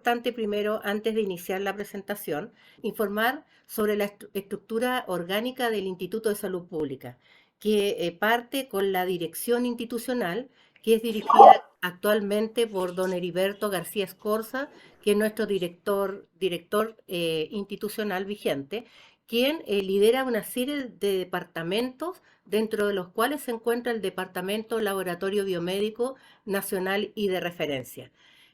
importante primero, antes de iniciar la presentación, informar sobre la estructura orgánica del Instituto de Salud Pública, que parte con la dirección institucional, que es dirigida actualmente por don Heriberto García Escorza, que es nuestro director institucional vigente, quien lidera una serie de departamentos, dentro de los cuales se encuentra el Departamento Laboratorio Biomédico Nacional y de Referencia.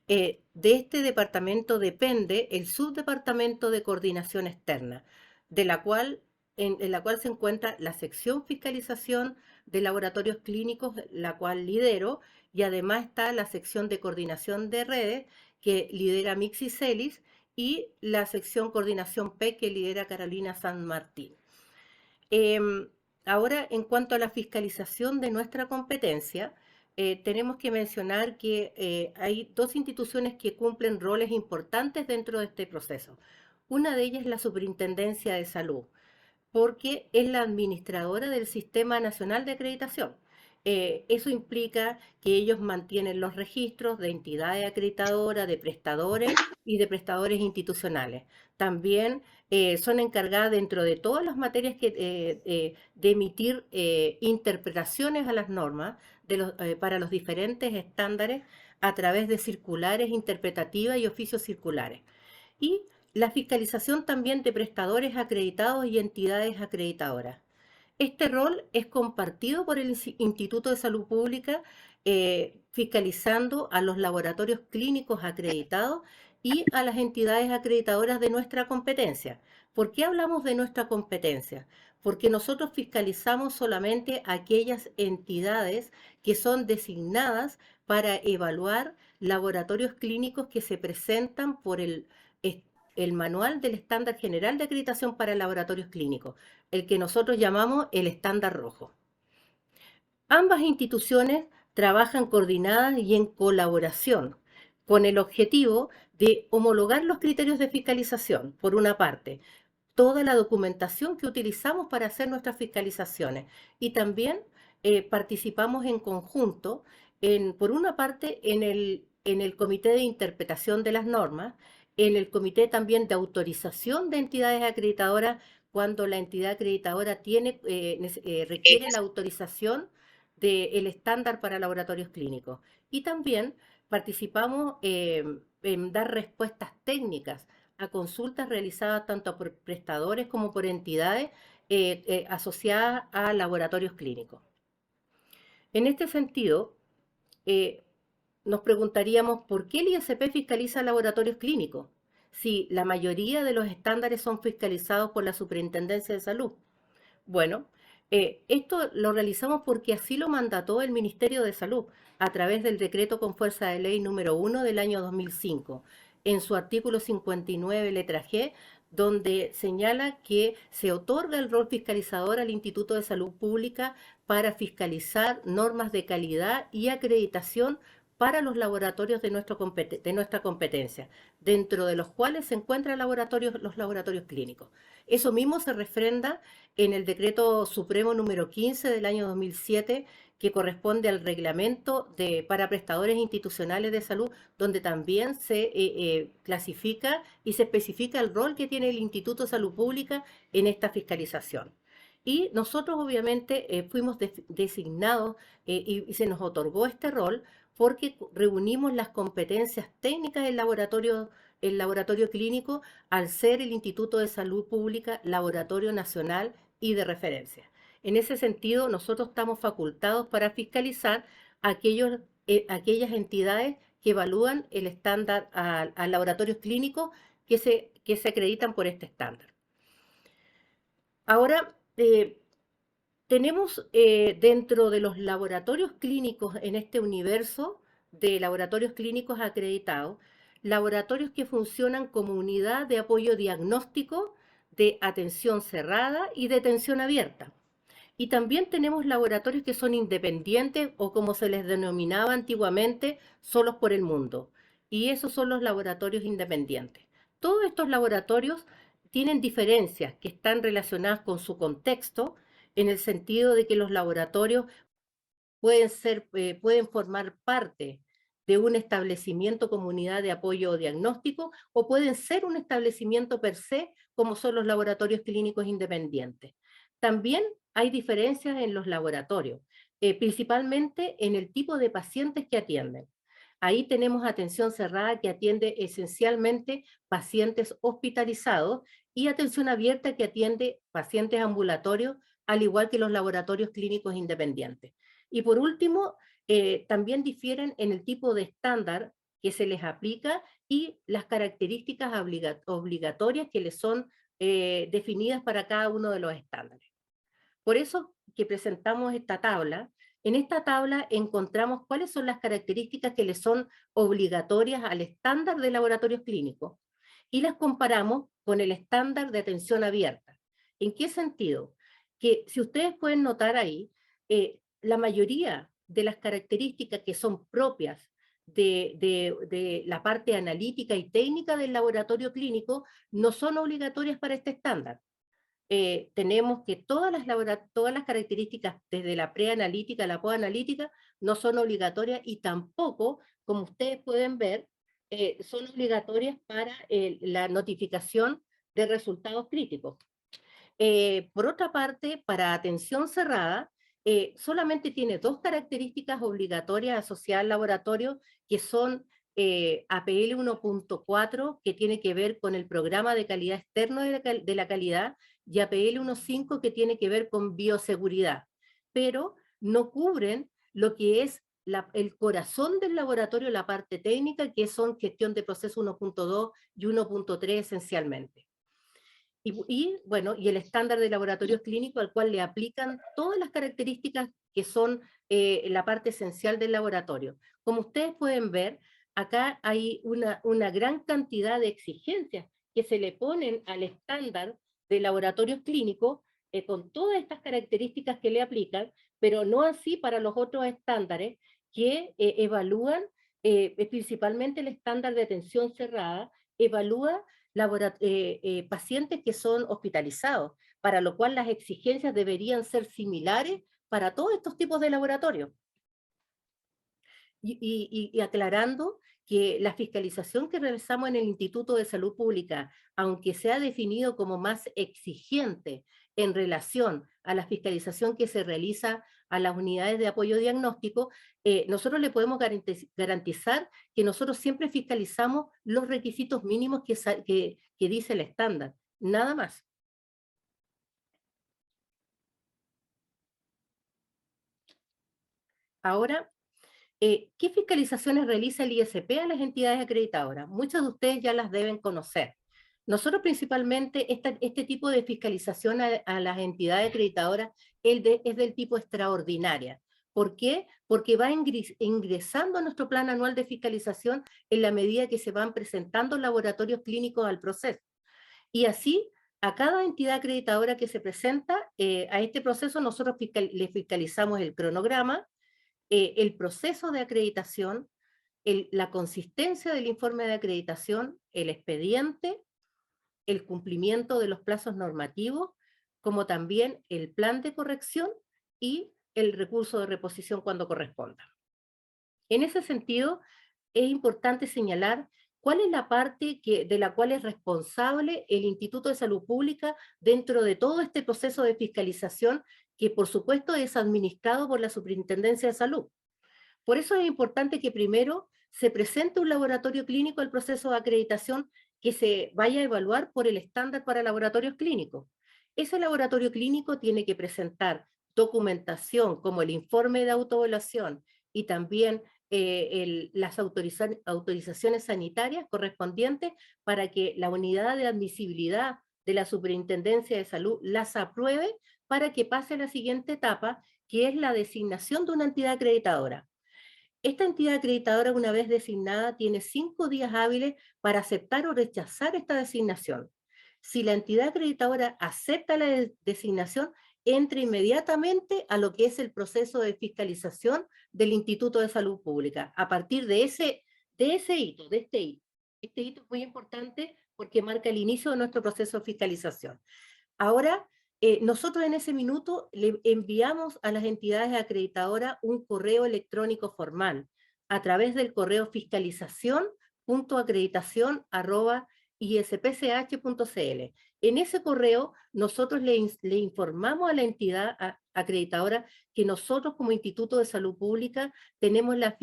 De este departamento depende el subdepartamento de coordinación externa, de la cual, en la cual se encuentra la sección fiscalización de laboratorios clínicos, la cual lidero, y además está la sección de coordinación de redes, que lidera Mixi Celis, y la sección coordinación P, que lidera Carolina San Martín. Ahora, en cuanto a la fiscalización de nuestra competencia, tenemos que mencionar que hay dos instituciones que cumplen roles importantes dentro de este proceso. Una de ellas es la Superintendencia de Salud, porque es la administradora del Sistema Nacional de Acreditación. Eso implica que ellos mantienen los registros de entidades acreditadoras, de prestadores y de prestadores institucionales. También son encargadas, dentro de todas las materias de emitir interpretaciones a las normas para los diferentes estándares, a través de circulares interpretativas y oficios circulares. Y la fiscalización también de prestadores acreditados y entidades acreditadoras. Este rol es compartido por el Instituto de Salud Pública, fiscalizando a los laboratorios clínicos acreditados y a las entidades acreditadoras de nuestra competencia. ¿Por qué hablamos de nuestra competencia? Porque nosotros fiscalizamos solamente aquellas entidades que son designadas para evaluar laboratorios clínicos que se presentan por el Manual del Estándar General de Acreditación para Laboratorios Clínicos, el que nosotros llamamos el estándar rojo. Ambas instituciones trabajan coordinadas y en colaboración, con el objetivo de homologar los criterios de fiscalización, por una parte, toda la documentación que utilizamos para hacer nuestras fiscalizaciones, y también participamos en conjunto, por una parte, en el comité de interpretación de las normas, en el comité también de autorización de entidades acreditadoras, cuando la entidad acreditadora requiere la autorización del estándar para laboratorios clínicos. Y también participamos en dar respuestas técnicas a consultas realizadas tanto por prestadores como por entidades asociadas a laboratorios clínicos. En este sentido, eh, nos preguntaríamos por qué el ISP fiscaliza laboratorios clínicos, si la mayoría de los estándares son fiscalizados por la Superintendencia de Salud. Bueno, esto lo realizamos porque así lo mandató el Ministerio de Salud a través del decreto con fuerza de ley número 1 del año 2005, en su artículo 59, letra G, donde señala que se otorga el rol fiscalizador al Instituto de Salud Pública para fiscalizar normas de calidad y acreditación para los laboratorios de nuestra competencia, dentro de los cuales se encuentran los laboratorios clínicos. Eso mismo se refrenda en el decreto supremo número 15 del año 2007, que corresponde al reglamento para prestadores institucionales de salud, donde también se clasifica y se especifica el rol que tiene el Instituto de Salud Pública en esta fiscalización. Y nosotros obviamente fuimos designados y se nos otorgó este rol porque reunimos las competencias técnicas del laboratorio clínico, al ser el Instituto de Salud Pública laboratorio nacional y de referencia. En ese sentido, nosotros estamos facultados para fiscalizar aquellas entidades que evalúan el estándar a laboratorios clínicos que se acreditan por este estándar. Ahora, tenemos dentro de los laboratorios clínicos en este universo de laboratorios clínicos acreditados, laboratorios que funcionan como unidad de apoyo diagnóstico, de atención cerrada y de atención abierta. Y también tenemos laboratorios que son independientes, o como se les denominaba antiguamente, solos por el mundo. Y esos son los laboratorios independientes. Todos estos laboratorios tienen diferencias que están relacionadas con su contexto, en el sentido de que los laboratorios pueden formar parte de un establecimiento comunidad de apoyo o diagnóstico, o pueden ser un establecimiento per se, como son los laboratorios clínicos independientes. También hay diferencias en los laboratorios, principalmente en el tipo de pacientes que atienden. Ahí tenemos atención cerrada que atiende esencialmente pacientes hospitalizados y atención abierta que atiende pacientes ambulatorios, al igual que los laboratorios clínicos independientes. Y por último, también difieren en el tipo de estándar que se les aplica y las características obligatorias que les son definidas para cada uno de los estándares. Por eso que presentamos esta tabla. En esta tabla encontramos cuáles son las características que le son obligatorias al estándar de laboratorios clínicos y las comparamos con el estándar de atención abierta. ¿En qué sentido? Que si ustedes pueden notar ahí, la mayoría de las características que son propias de la parte analítica y técnica del laboratorio clínico no son obligatorias para este estándar. Tenemos que todas las características, desde la preanalítica a la posanalítica, no son obligatorias y tampoco, como ustedes pueden ver, son obligatorias para la notificación de resultados críticos. Por otra parte, para atención cerrada, solamente tiene dos características obligatorias asociadas al laboratorio, que son APL 1.4, que tiene que ver con el programa de calidad externo de la calidad, y APL 1.5, que tiene que ver con bioseguridad, pero no cubren lo que es el corazón del laboratorio, la parte técnica, que son gestión de proceso 1.2 y 1.3 esencialmente. Bueno, y el estándar de laboratorios clínicos al cual le aplican todas las características que son la parte esencial del laboratorio. Como ustedes pueden ver, acá hay una gran cantidad de exigencias que se le ponen al estándar de laboratorios clínicos con todas estas características que le aplican, pero no así para los otros estándares que evalúan, principalmente el estándar de atención cerrada, evalúa pacientes que son hospitalizados, para lo cual las exigencias deberían ser similares para todos estos tipos de laboratorios. Y aclarando que la fiscalización que realizamos en el Instituto de Salud Pública, aunque se ha definido como más exigente en relación a la fiscalización que se realiza a las unidades de apoyo diagnóstico, nosotros le podemos garantizar que nosotros siempre fiscalizamos los requisitos mínimos que dice el estándar, nada más. Ahora, ¿qué fiscalizaciones realiza el ISP a las entidades acreditadoras? Muchas de ustedes ya las deben conocer. Nosotros principalmente, este tipo de fiscalización a las entidades acreditadoras es del tipo extraordinaria. ¿Por qué? Porque va ingresando a nuestro plan anual de fiscalización en la medida que se van presentando laboratorios clínicos al proceso. Y así, a cada entidad acreditadora que se presenta a este proceso, nosotros le fiscalizamos el cronograma, el proceso de acreditación, la consistencia del informe de acreditación, el expediente, el cumplimiento de los plazos normativos, como también el plan de corrección y el recurso de reposición cuando corresponda. En ese sentido, es importante señalar cuál es la parte de la cual es responsable el Instituto de Salud Pública dentro de todo este proceso de fiscalización que, por supuesto, es administrado por la Superintendencia de Salud. Por eso es importante que primero se presente un laboratorio clínico al proceso de acreditación que se vaya a evaluar por el estándar para laboratorios clínicos. Ese laboratorio clínico tiene que presentar documentación como el informe de autoevaluación y también las autorizaciones sanitarias correspondientes para que la unidad de admisibilidad de la Superintendencia de Salud las apruebe para que pase a la siguiente etapa, que es la designación de una entidad acreditadora. Esta entidad acreditadora, una vez designada, tiene 5 días hábiles para aceptar o rechazar esta designación. Si la entidad acreditadora acepta la designación, entra inmediatamente a lo que es el proceso de fiscalización del Instituto de Salud Pública. A partir de este hito. Este hito es muy importante porque marca el inicio de nuestro proceso de fiscalización. Ahora, nosotros en ese minuto le enviamos a las entidades acreditadoras un correo electrónico formal, a través del correo fiscalización.acreditación@ispch.cl. En ese correo nosotros le informamos a la entidad acreditadora que nosotros como Instituto de Salud Pública tenemos la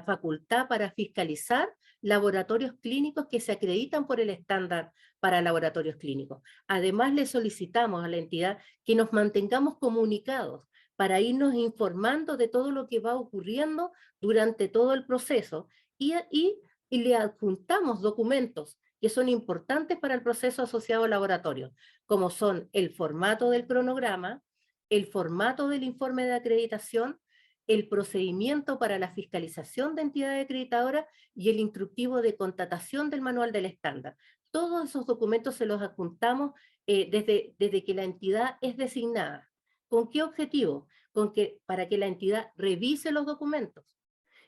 facultad para fiscalizar laboratorios clínicos que se acreditan por el estándar para laboratorios clínicos. Además, le solicitamos a la entidad que nos mantengamos comunicados para irnos informando de todo lo que va ocurriendo durante todo el proceso y le adjuntamos documentos que son importantes para el proceso asociado al laboratorio, como son el formato del cronograma, el formato del informe de acreditación, el procedimiento para la fiscalización de entidades acreditadoras y el instructivo de contratación del manual del estándar. Todos esos documentos se los adjuntamos desde que la entidad es designada. ¿Con qué objetivo? Para que la entidad revise los documentos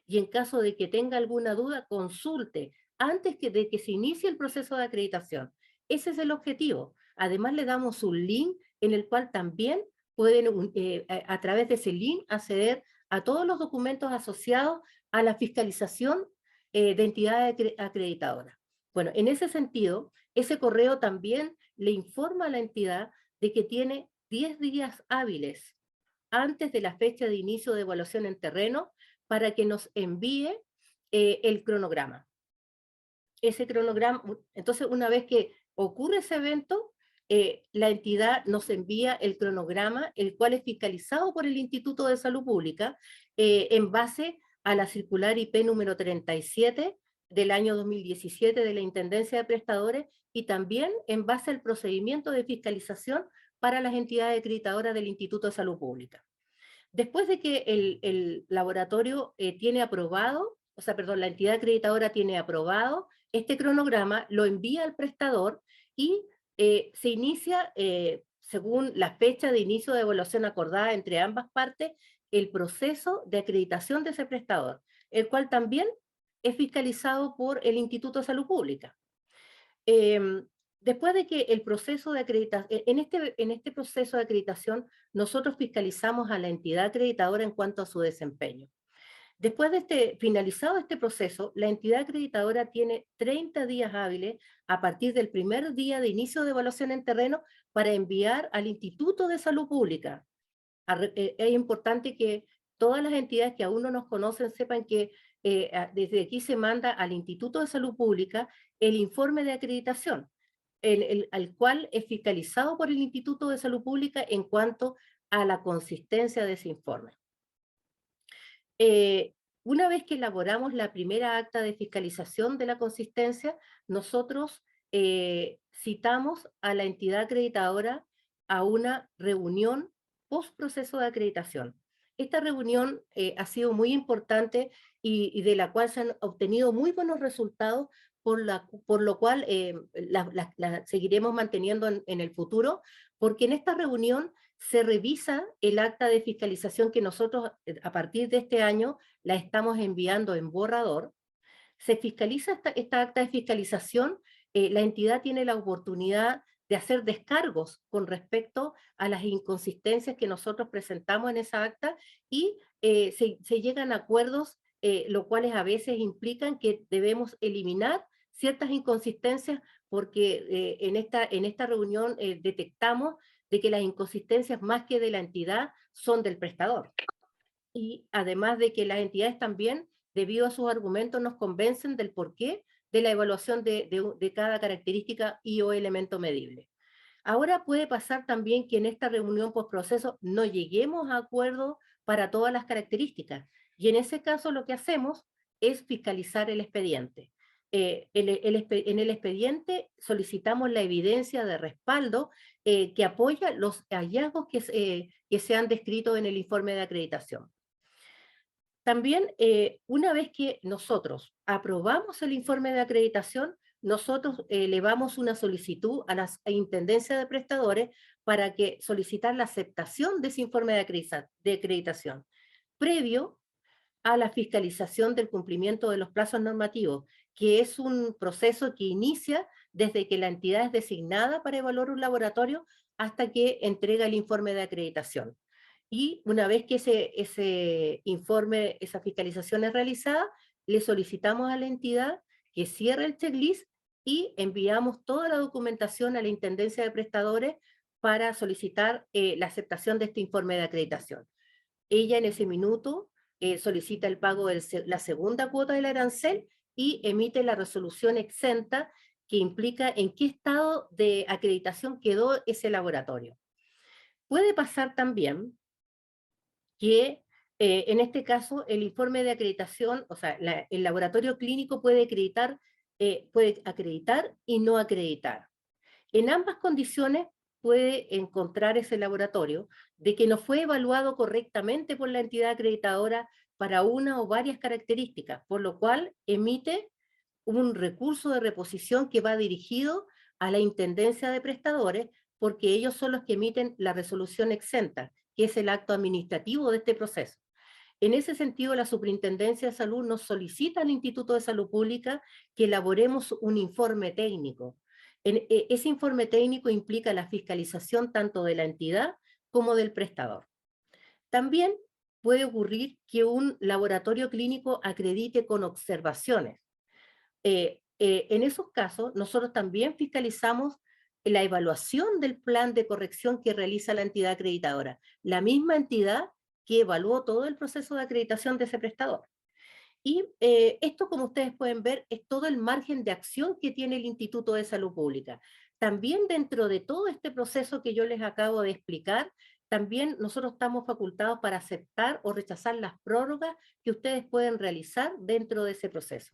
y en caso de que tenga alguna duda, consulte antes de que se inicie el proceso de acreditación. Ese es el objetivo. Además, le damos un link en el cual también pueden, a través de ese link, acceder a todos los documentos asociados a la fiscalización de entidades acreditadoras. Bueno, en ese sentido, ese correo también le informa a la entidad de que tiene 10 días hábiles antes de la fecha de inicio de evaluación en terreno para que nos envíe el cronograma. Ese cronograma, entonces una vez que ocurre ese evento, la entidad nos envía el cronograma, el cual es fiscalizado por el Instituto de Salud Pública en base a la circular IP número 37 del año 2017 de la Intendencia de Prestadores y también en base al procedimiento de fiscalización para las entidades acreditadoras del Instituto de Salud Pública. Después de que el laboratorio tiene aprobado, o sea, perdón, la entidad acreditadora tiene aprobado este cronograma, lo envía al prestador y se inicia, según la fecha de inicio de evaluación acordada entre ambas partes, el proceso de acreditación de ese prestador, el cual también es fiscalizado por el Instituto de Salud Pública. Después de que el proceso de acreditación, en este proceso de acreditación, nosotros fiscalizamos a la entidad acreditadora en cuanto a su desempeño. Después de finalizado este proceso, la entidad acreditadora tiene 30 días hábiles a partir del primer día de inicio de evaluación en terreno para enviar al Instituto de Salud Pública. Es importante que todas las entidades que aún no nos conocen sepan que desde aquí se manda al Instituto de Salud Pública el informe de acreditación, al cual es fiscalizado por el Instituto de Salud Pública en cuanto a la consistencia de ese informe. Una vez que elaboramos la primera acta de fiscalización de la consistencia, nosotros citamos a la entidad acreditadora a una reunión post proceso de acreditación. Esta reunión ha sido muy importante y de la cual se han obtenido muy buenos resultados, por lo cual la seguiremos manteniendo en el futuro, porque en esta reunión se revisa el acta de fiscalización que nosotros a partir de este año la estamos enviando en borrador. Se fiscaliza esta acta de fiscalización, la entidad tiene la oportunidad de hacer descargos con respecto a las inconsistencias que nosotros presentamos en esa acta y se llegan a acuerdos, lo cuales a veces implican que debemos eliminar ciertas inconsistencias porque en esta reunión detectamos de que las inconsistencias más que de la entidad son del prestador. Y además de que las entidades también, debido a sus argumentos, nos convencen del porqué de la evaluación de cada característica y o elemento medible. Ahora puede pasar también que en esta reunión postproceso no lleguemos a acuerdo para todas las características, y en ese caso lo que hacemos es fiscalizar el expediente. En el expediente solicitamos la evidencia de respaldo que apoya los hallazgos que se han descrito en el informe de acreditación. También, una vez que nosotros aprobamos el informe de acreditación, nosotros elevamos una solicitud a la Intendencia de Prestadores para que solicitar la aceptación de ese informe de acreditación, previo a la fiscalización del cumplimiento de los plazos normativos, que es un proceso que inicia desde que la entidad es designada para evaluar un laboratorio hasta que entrega el informe de acreditación. Y una vez que ese informe, esa fiscalización es realizada, le solicitamos a la entidad que cierre el checklist y enviamos toda la documentación a la Intendencia de Prestadores para solicitar la aceptación de este informe de acreditación. Ella en ese minuto solicita el pago de la segunda cuota del arancel y emite la resolución exenta que implica en qué estado de acreditación quedó ese laboratorio. Puede pasar también que en este caso el informe de acreditación, o sea, el laboratorio clínico puede acreditar y no acreditar. En ambas condiciones puede encontrar ese laboratorio de que no fue evaluado correctamente por la entidad acreditadora para una o varias características, por lo cual emite un recurso de reposición que va dirigido a la Intendencia de Prestadores, porque ellos son los que emiten la resolución exenta, que es el acto administrativo de este proceso. En ese sentido, la Superintendencia de Salud nos solicita al Instituto de Salud Pública que elaboremos un informe técnico. Ese informe técnico implica la fiscalización tanto de la entidad como del prestador. También puede ocurrir que un laboratorio clínico acredite con observaciones. En esos casos, nosotros también fiscalizamos la evaluación del plan de corrección que realiza la entidad acreditadora, la misma entidad que evaluó todo el proceso de acreditación de ese prestador. Y esto, como ustedes pueden ver, es todo el margen de acción que tiene el Instituto de Salud Pública. También dentro de todo este proceso que yo les acabo de explicar, también nosotros estamos facultados para aceptar o rechazar las prórrogas que ustedes pueden realizar dentro de ese proceso.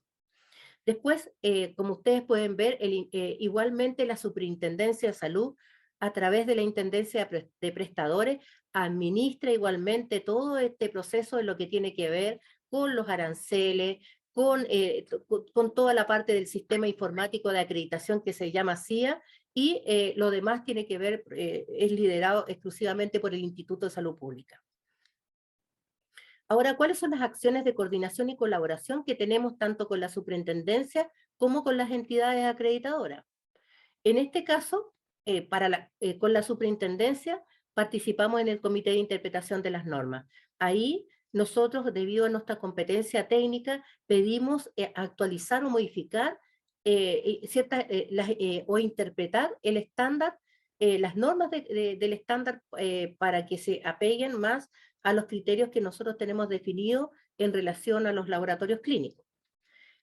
Después, como ustedes pueden ver, igualmente la Superintendencia de Salud, a través de la Intendencia de Prestadores, administra igualmente todo este proceso en lo que tiene que ver con los aranceles, con toda la parte del sistema informático de acreditación que se llama CIA, y lo demás tiene que ver, es liderado exclusivamente por el Instituto de Salud Pública. Ahora, ¿cuáles son las acciones de coordinación y colaboración que tenemos tanto con la superintendencia como con las entidades acreditadoras? En este caso, con la superintendencia, participamos en el Comité de Interpretación de las Normas. Ahí nosotros, debido a nuestra competencia técnica, pedimos actualizar o modificar o interpretar el estándar, las normas del estándar para que se apeguen más a los criterios que nosotros tenemos definidos en relación a los laboratorios clínicos.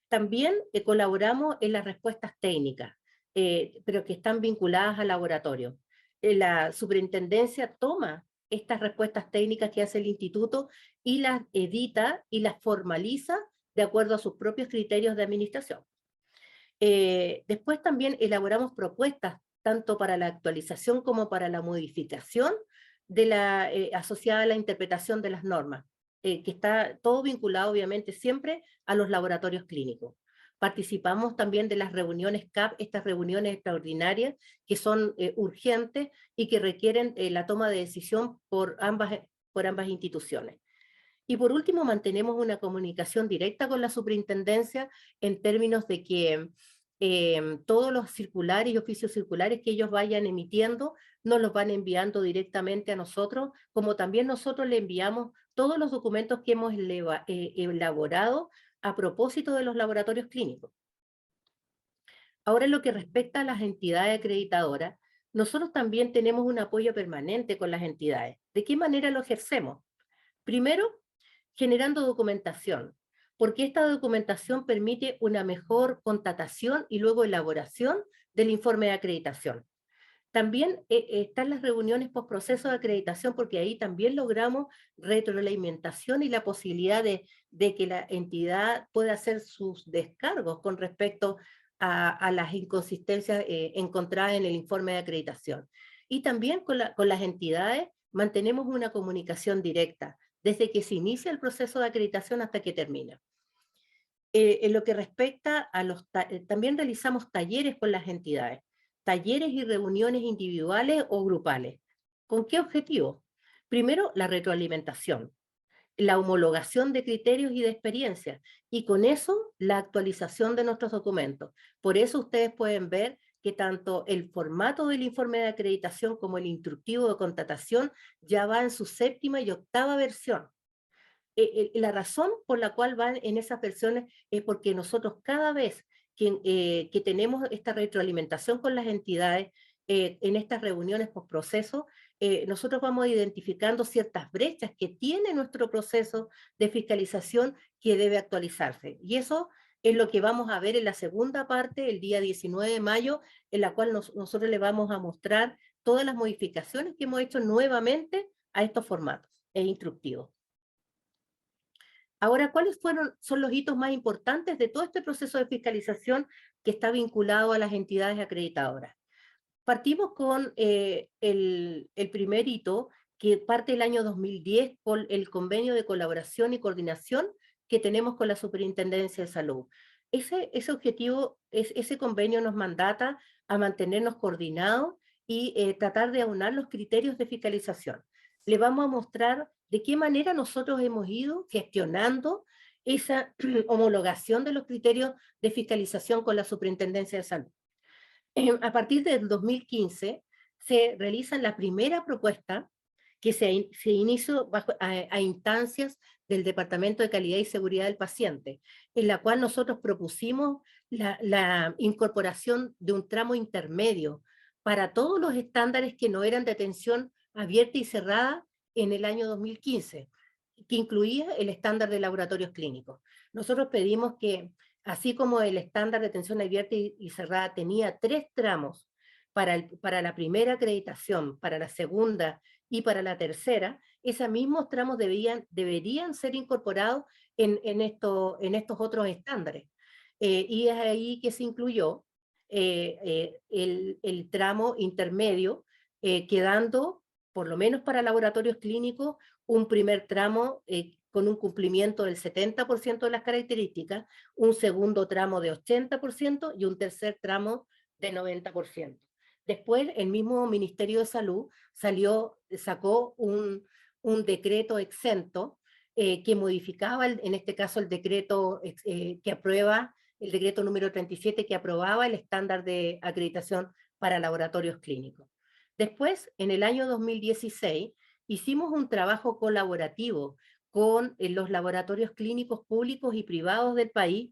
También colaboramos en las respuestas técnicas, pero que están vinculadas al laboratorio. La superintendencia toma estas respuestas técnicas que hace el instituto y las edita y las formaliza de acuerdo a sus propios criterios de administración. Después también elaboramos propuestas tanto para la actualización como para la modificación asociada a la interpretación de las normas, que está todo vinculado obviamente siempre a los laboratorios clínicos. Participamos también de las reuniones CAP, estas reuniones extraordinarias que son urgentes y que requieren la toma de decisión por ambas instituciones. Y por último, mantenemos una comunicación directa con la superintendencia en términos de que todos los circulares y oficios circulares que ellos vayan emitiendo nos los van enviando directamente a nosotros, como también nosotros le enviamos todos los documentos que hemos elaborado a propósito de los laboratorios clínicos. Ahora, en lo que respecta a las entidades acreditadoras, nosotros también tenemos un apoyo permanente con las entidades. ¿De qué manera lo ejercemos? Primero, generando documentación, porque esta documentación permite una mejor contratación y luego elaboración del informe de acreditación. También están las reuniones postproceso de acreditación, porque ahí también logramos retroalimentación y la posibilidad de que la entidad pueda hacer sus descargos con respecto a las inconsistencias encontradas en el informe de acreditación. Y también con las entidades mantenemos una comunicación directa, desde que se inicia el proceso de acreditación hasta que termina. En lo que respecta a también realizamos talleres con las entidades, talleres y reuniones individuales o grupales. ¿Con qué objetivo? Primero, la retroalimentación, la homologación de criterios y de experiencias, y con eso la actualización de nuestros documentos. Por eso ustedes pueden ver que tanto el formato del informe de acreditación como el instructivo de contratación ya va en su séptima y octava versión. La razón por la cual van en esas versiones es porque nosotros cada vez que tenemos esta retroalimentación con las entidades, en estas reuniones post proceso, nosotros vamos identificando ciertas brechas que tiene nuestro proceso de fiscalización que debe actualizarse. Y eso es lo que vamos a ver en la segunda parte, el día 19 de mayo, en la cual nosotros le vamos a mostrar todas las modificaciones que hemos hecho nuevamente a estos formatos instructivos. Ahora, son los hitos más importantes de todo este proceso de fiscalización que está vinculado a las entidades acreditadoras? Partimos con el primer hito, que parte del año 2010 con el convenio de colaboración y coordinación que tenemos con la Superintendencia de Salud. Ese objetivo, ese convenio nos mandata a mantenernos coordinados y tratar de aunar los criterios de fiscalización. Le vamos a mostrar de qué manera nosotros hemos ido gestionando esa homologación de los criterios de fiscalización con la Superintendencia de Salud. A partir del 2015 se realiza la primera propuesta que se inició a instancias del Departamento de Calidad y Seguridad del Paciente, en la cual nosotros propusimos la incorporación de un tramo intermedio para todos los estándares que no eran de atención abierta y cerrada en el año 2015, que incluía el estándar de laboratorios clínicos. Nosotros pedimos que, así como el estándar de atención abierta y cerrada tenía 3 tramos para la primera acreditación, para la segunda y para la tercera, esos mismos tramos deberían ser incorporados en estos otros estándares. Y es ahí que se incluyó el tramo intermedio, quedando, por lo menos para laboratorios clínicos, un primer tramo con un cumplimiento del 70% de las características, un segundo tramo de 80% y un tercer tramo de 90%. Después, el mismo Ministerio de Salud sacó un decreto exento que modificaba, en este caso, el decreto que aprueba, el decreto número 37, que aprobaba el estándar de acreditación para laboratorios clínicos. Después, en el año 2016, hicimos un trabajo colaborativo con los laboratorios clínicos públicos y privados del país,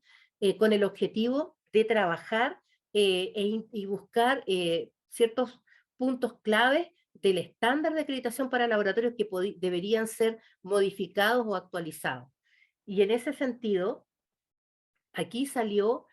con el objetivo de trabajar y buscar ciertos puntos claves del estándar de acreditación para laboratorios que deberían ser modificados o actualizados. Y en ese sentido, aquí salió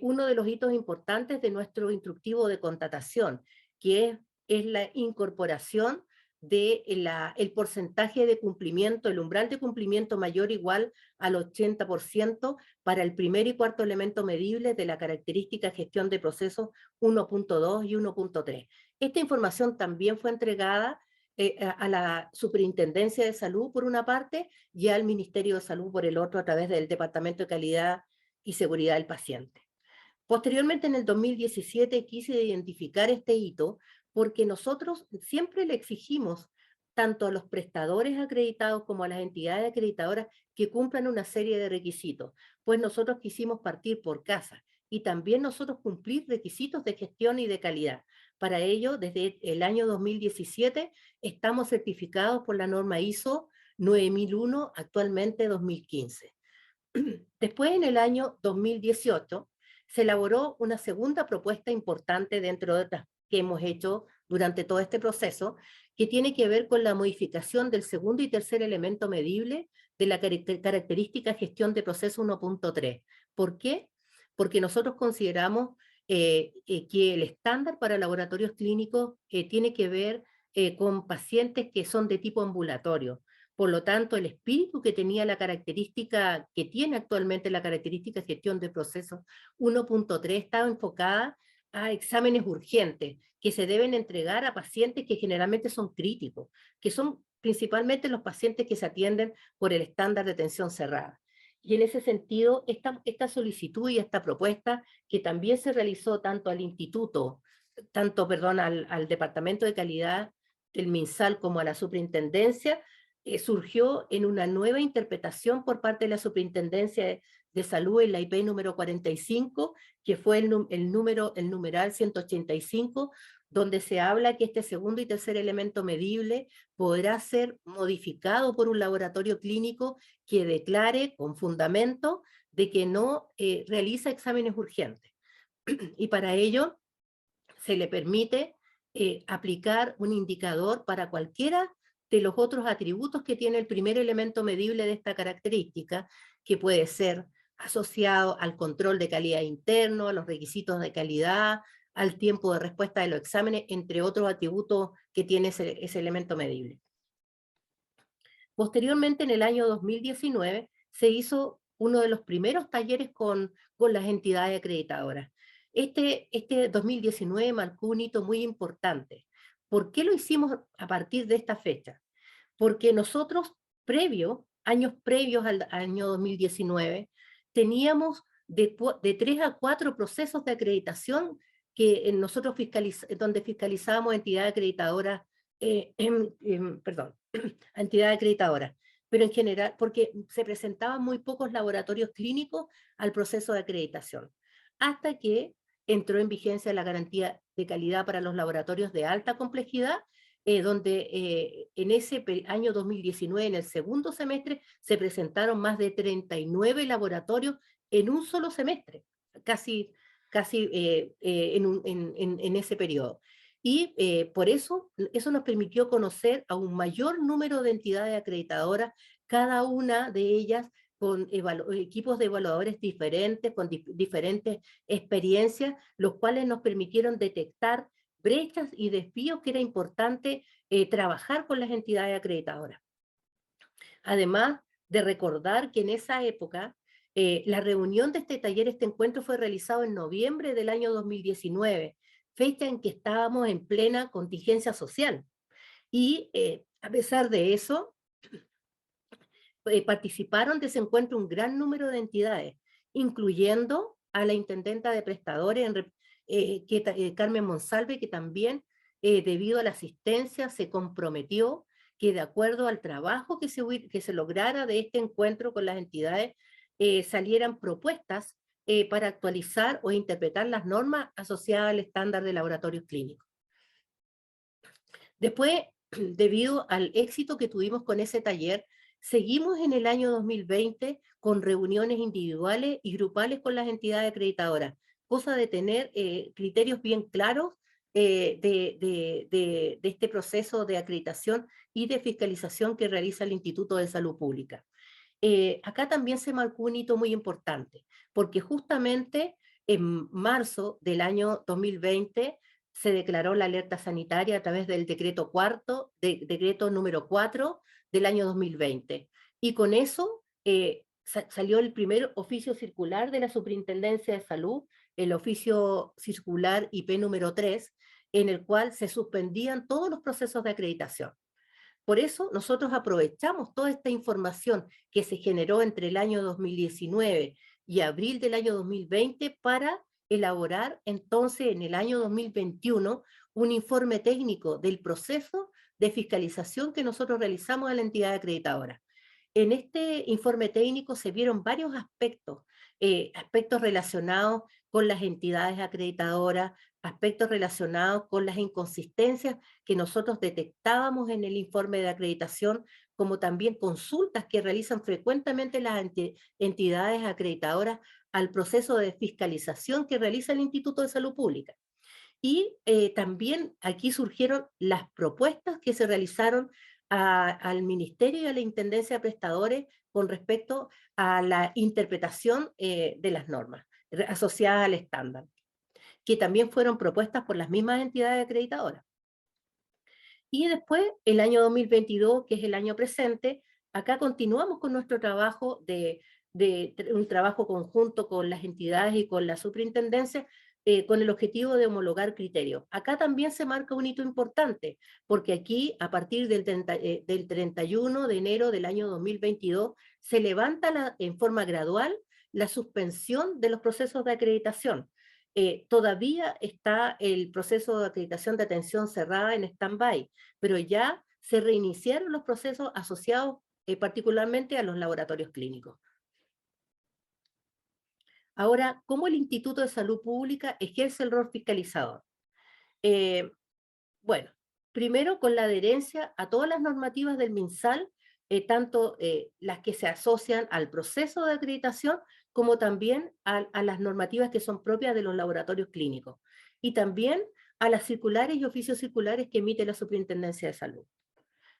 uno de los hitos importantes de nuestro instructivo de contratación, que es la incorporación el porcentaje de cumplimiento, el umbral de cumplimiento mayor o igual al 80% para el primer y cuarto elemento medible de la característica gestión de procesos 1.2 y 1.3. Esta información también fue entregada a la Superintendencia de Salud por una parte y al Ministerio de Salud por el otro a través del Departamento de Calidad y Seguridad del Paciente. Posteriormente, en el 2017, quise identificar este hito porque nosotros siempre le exigimos tanto a los prestadores acreditados como a las entidades acreditadoras que cumplan una serie de requisitos, pues nosotros quisimos partir por casa y también nosotros cumplir requisitos de gestión y de calidad. Para ello, desde el año 2017 estamos certificados por la norma ISO 9001, actualmente 2015. Después, en el año 2018, se elaboró una segunda propuesta importante dentro de otras que hemos hecho durante todo este proceso, que tiene que ver con la modificación del segundo y tercer elemento medible de la característica gestión de proceso 1.3. ¿Por qué? Porque nosotros consideramos que el estándar para laboratorios clínicos tiene que ver con pacientes que son de tipo ambulatorio. Por lo tanto, el espíritu que tenía la característica, que tiene actualmente la característica gestión de procesos 1.3, estaba enfocada a exámenes urgentes que se deben entregar a pacientes que generalmente son críticos, que son principalmente los pacientes que se atienden por el estándar de atención cerrada. Y en ese sentido, esta solicitud y esta propuesta, que también se realizó tanto al instituto, perdón, al Departamento de Calidad del MinSal como a la Superintendencia, surgió en una nueva interpretación por parte de la Superintendencia de Salud en la IP número 45, que fue el numeral 185, donde se habla que este segundo y tercer elemento medible podrá ser modificado por un laboratorio clínico que declare con fundamento de que no realiza exámenes urgentes. Y para ello se le permite aplicar un indicador para cualquiera de los otros atributos que tiene el primer elemento medible de esta característica, que puede ser asociado al control de calidad interno, a los requisitos de calidad, al tiempo de respuesta de los exámenes, entre otros atributos que tiene ese elemento medible. Posteriormente, en el año 2019, se hizo uno de los primeros talleres con las entidades acreditadoras. Este 2019 marcó un hito muy importante. ¿Por qué lo hicimos a partir de esta fecha? Porque nosotros, años previos al año 2019, teníamos de 3 a 4 procesos de acreditación que nosotros donde fiscalizábamos entidades acreditadoras, perdón, a entidades acreditadoras, pero en general, porque se presentaban muy pocos laboratorios clínicos al proceso de acreditación, hasta que entró en vigencia la garantía de calidad para los laboratorios de alta complejidad, donde en ese año 2019, en el segundo semestre, se presentaron más de 39 laboratorios en un solo semestre, casi en ese periodo. Y por eso nos permitió conocer a un mayor número de entidades acreditadoras, cada una de ellas con equipos de evaluadores diferentes, con diferentes experiencias, los cuales nos permitieron detectar brechas y desvíos que era importante trabajar con las entidades acreditadoras. Además de recordar que en esa época la reunión de este taller, este encuentro fue realizado en noviembre del año 2019, fecha en que estábamos en plena contingencia social. Y a pesar de eso, participaron de ese encuentro un gran número de entidades, incluyendo a la intendenta de prestadores, Carmen Monsalve, que también, debido a la asistencia, se comprometió que de acuerdo al trabajo que se lograra de este encuentro con las entidades, salieran propuestas para actualizar o interpretar las normas asociadas al estándar de laboratorios clínicos. Después, debido al éxito que tuvimos con ese taller, seguimos en el año 2020 con reuniones individuales y grupales con las entidades acreditadoras, cosa de tener criterios bien claros de este proceso de acreditación y de fiscalización que realiza el Instituto de Salud Pública. Acá también se marcó un hito muy importante, porque justamente en marzo del año 2020 se declaró la alerta sanitaria a través del decreto número 4 del año 2020. Y con eso salió el primer oficio circular de la Superintendencia de Salud, el oficio circular IP número 3, en el cual se suspendían todos los procesos de acreditación. Por eso nosotros aprovechamos toda esta información que se generó entre el año 2019 y abril del año 2020 para elaborar entonces en el año 2021 un informe técnico del proceso de fiscalización que nosotros realizamos a la entidad acreditadora. En este informe técnico se vieron varios aspectos, aspectos relacionados con las entidades acreditadoras, aspectos relacionados con las inconsistencias que nosotros detectábamos en el informe de acreditación, como también consultas que realizan frecuentemente las entidades acreditadoras al proceso de fiscalización que realiza el Instituto de Salud Pública. Y también aquí surgieron las propuestas que se realizaron al Ministerio y a la Intendencia de Prestadores con respecto a la interpretación de las normas asociadas al estándar, que también fueron propuestas por las mismas entidades acreditadoras. Y después, el año 2022, que es el año presente, acá continuamos con nuestro trabajo un trabajo conjunto con las entidades y con la superintendencia, con el objetivo de homologar criterios. Acá también se marca un hito importante, porque aquí, a partir del 31 de enero del año 2022, se levanta en forma gradual la suspensión de los procesos de acreditación. Todavía está el proceso de acreditación de atención cerrada en stand-by, pero ya se reiniciaron los procesos asociados particularmente a los laboratorios clínicos. Ahora, ¿cómo el Instituto de Salud Pública ejerce el rol fiscalizador? Eh, bueno, primero con la adherencia a todas las normativas del MinSal, tanto las que se asocian al proceso de acreditación como también a las normativas que son propias de los laboratorios clínicos y también a las circulares y oficios circulares que emite la Superintendencia de Salud.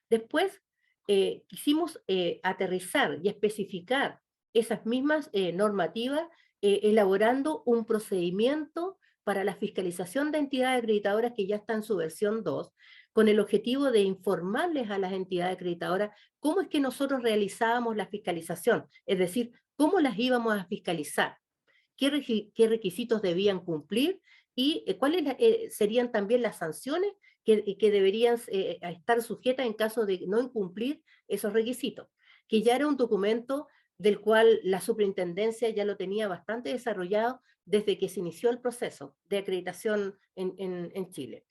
Después, quisimos aterrizar y especificar esas mismas normativas, elaborando un procedimiento para la fiscalización de entidades acreditadoras que ya está en su versión 2, con el objetivo de informarles a las entidades acreditadoras cómo es que nosotros realizábamos la fiscalización, es decir, cómo las íbamos a fiscalizar, qué requisitos debían cumplir y cuáles serían también las sanciones que deberían estar sujetas en caso de no incumplir esos requisitos, que ya era un documento del cual la superintendencia ya lo tenía bastante desarrollado desde que se inició el proceso de acreditación en Chile.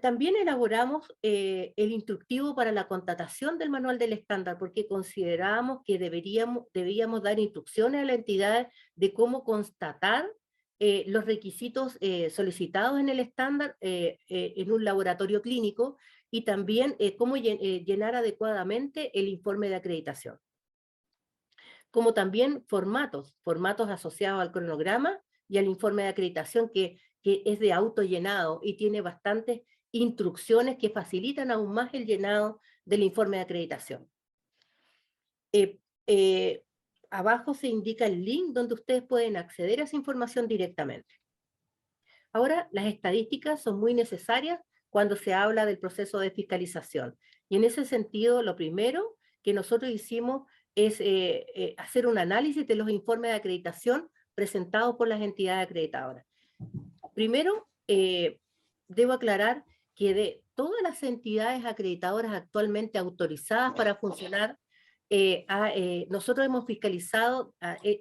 También elaboramos el instructivo para la contratación del manual del estándar, porque considerábamos que debíamos dar instrucciones a la entidad de cómo constatar los requisitos solicitados en el estándar en un laboratorio clínico y también cómo llenar adecuadamente el informe de acreditación. Como también formatos asociados al cronograma y al informe de acreditación que es de autollenado y tiene bastantes instrucciones que facilitan aún más el llenado del informe de acreditación. Eh, eh, Abajo se indica el link donde ustedes pueden acceder a esa información directamente. Ahora, las estadísticas son muy necesarias cuando se habla del proceso de fiscalización. Y en ese sentido, lo primero que nosotros hicimos es hacer un análisis de los informes de acreditación presentados por las entidades acreditadoras. Primero, debo aclarar que de todas las entidades acreditadoras actualmente autorizadas para funcionar, nosotros hemos fiscalizado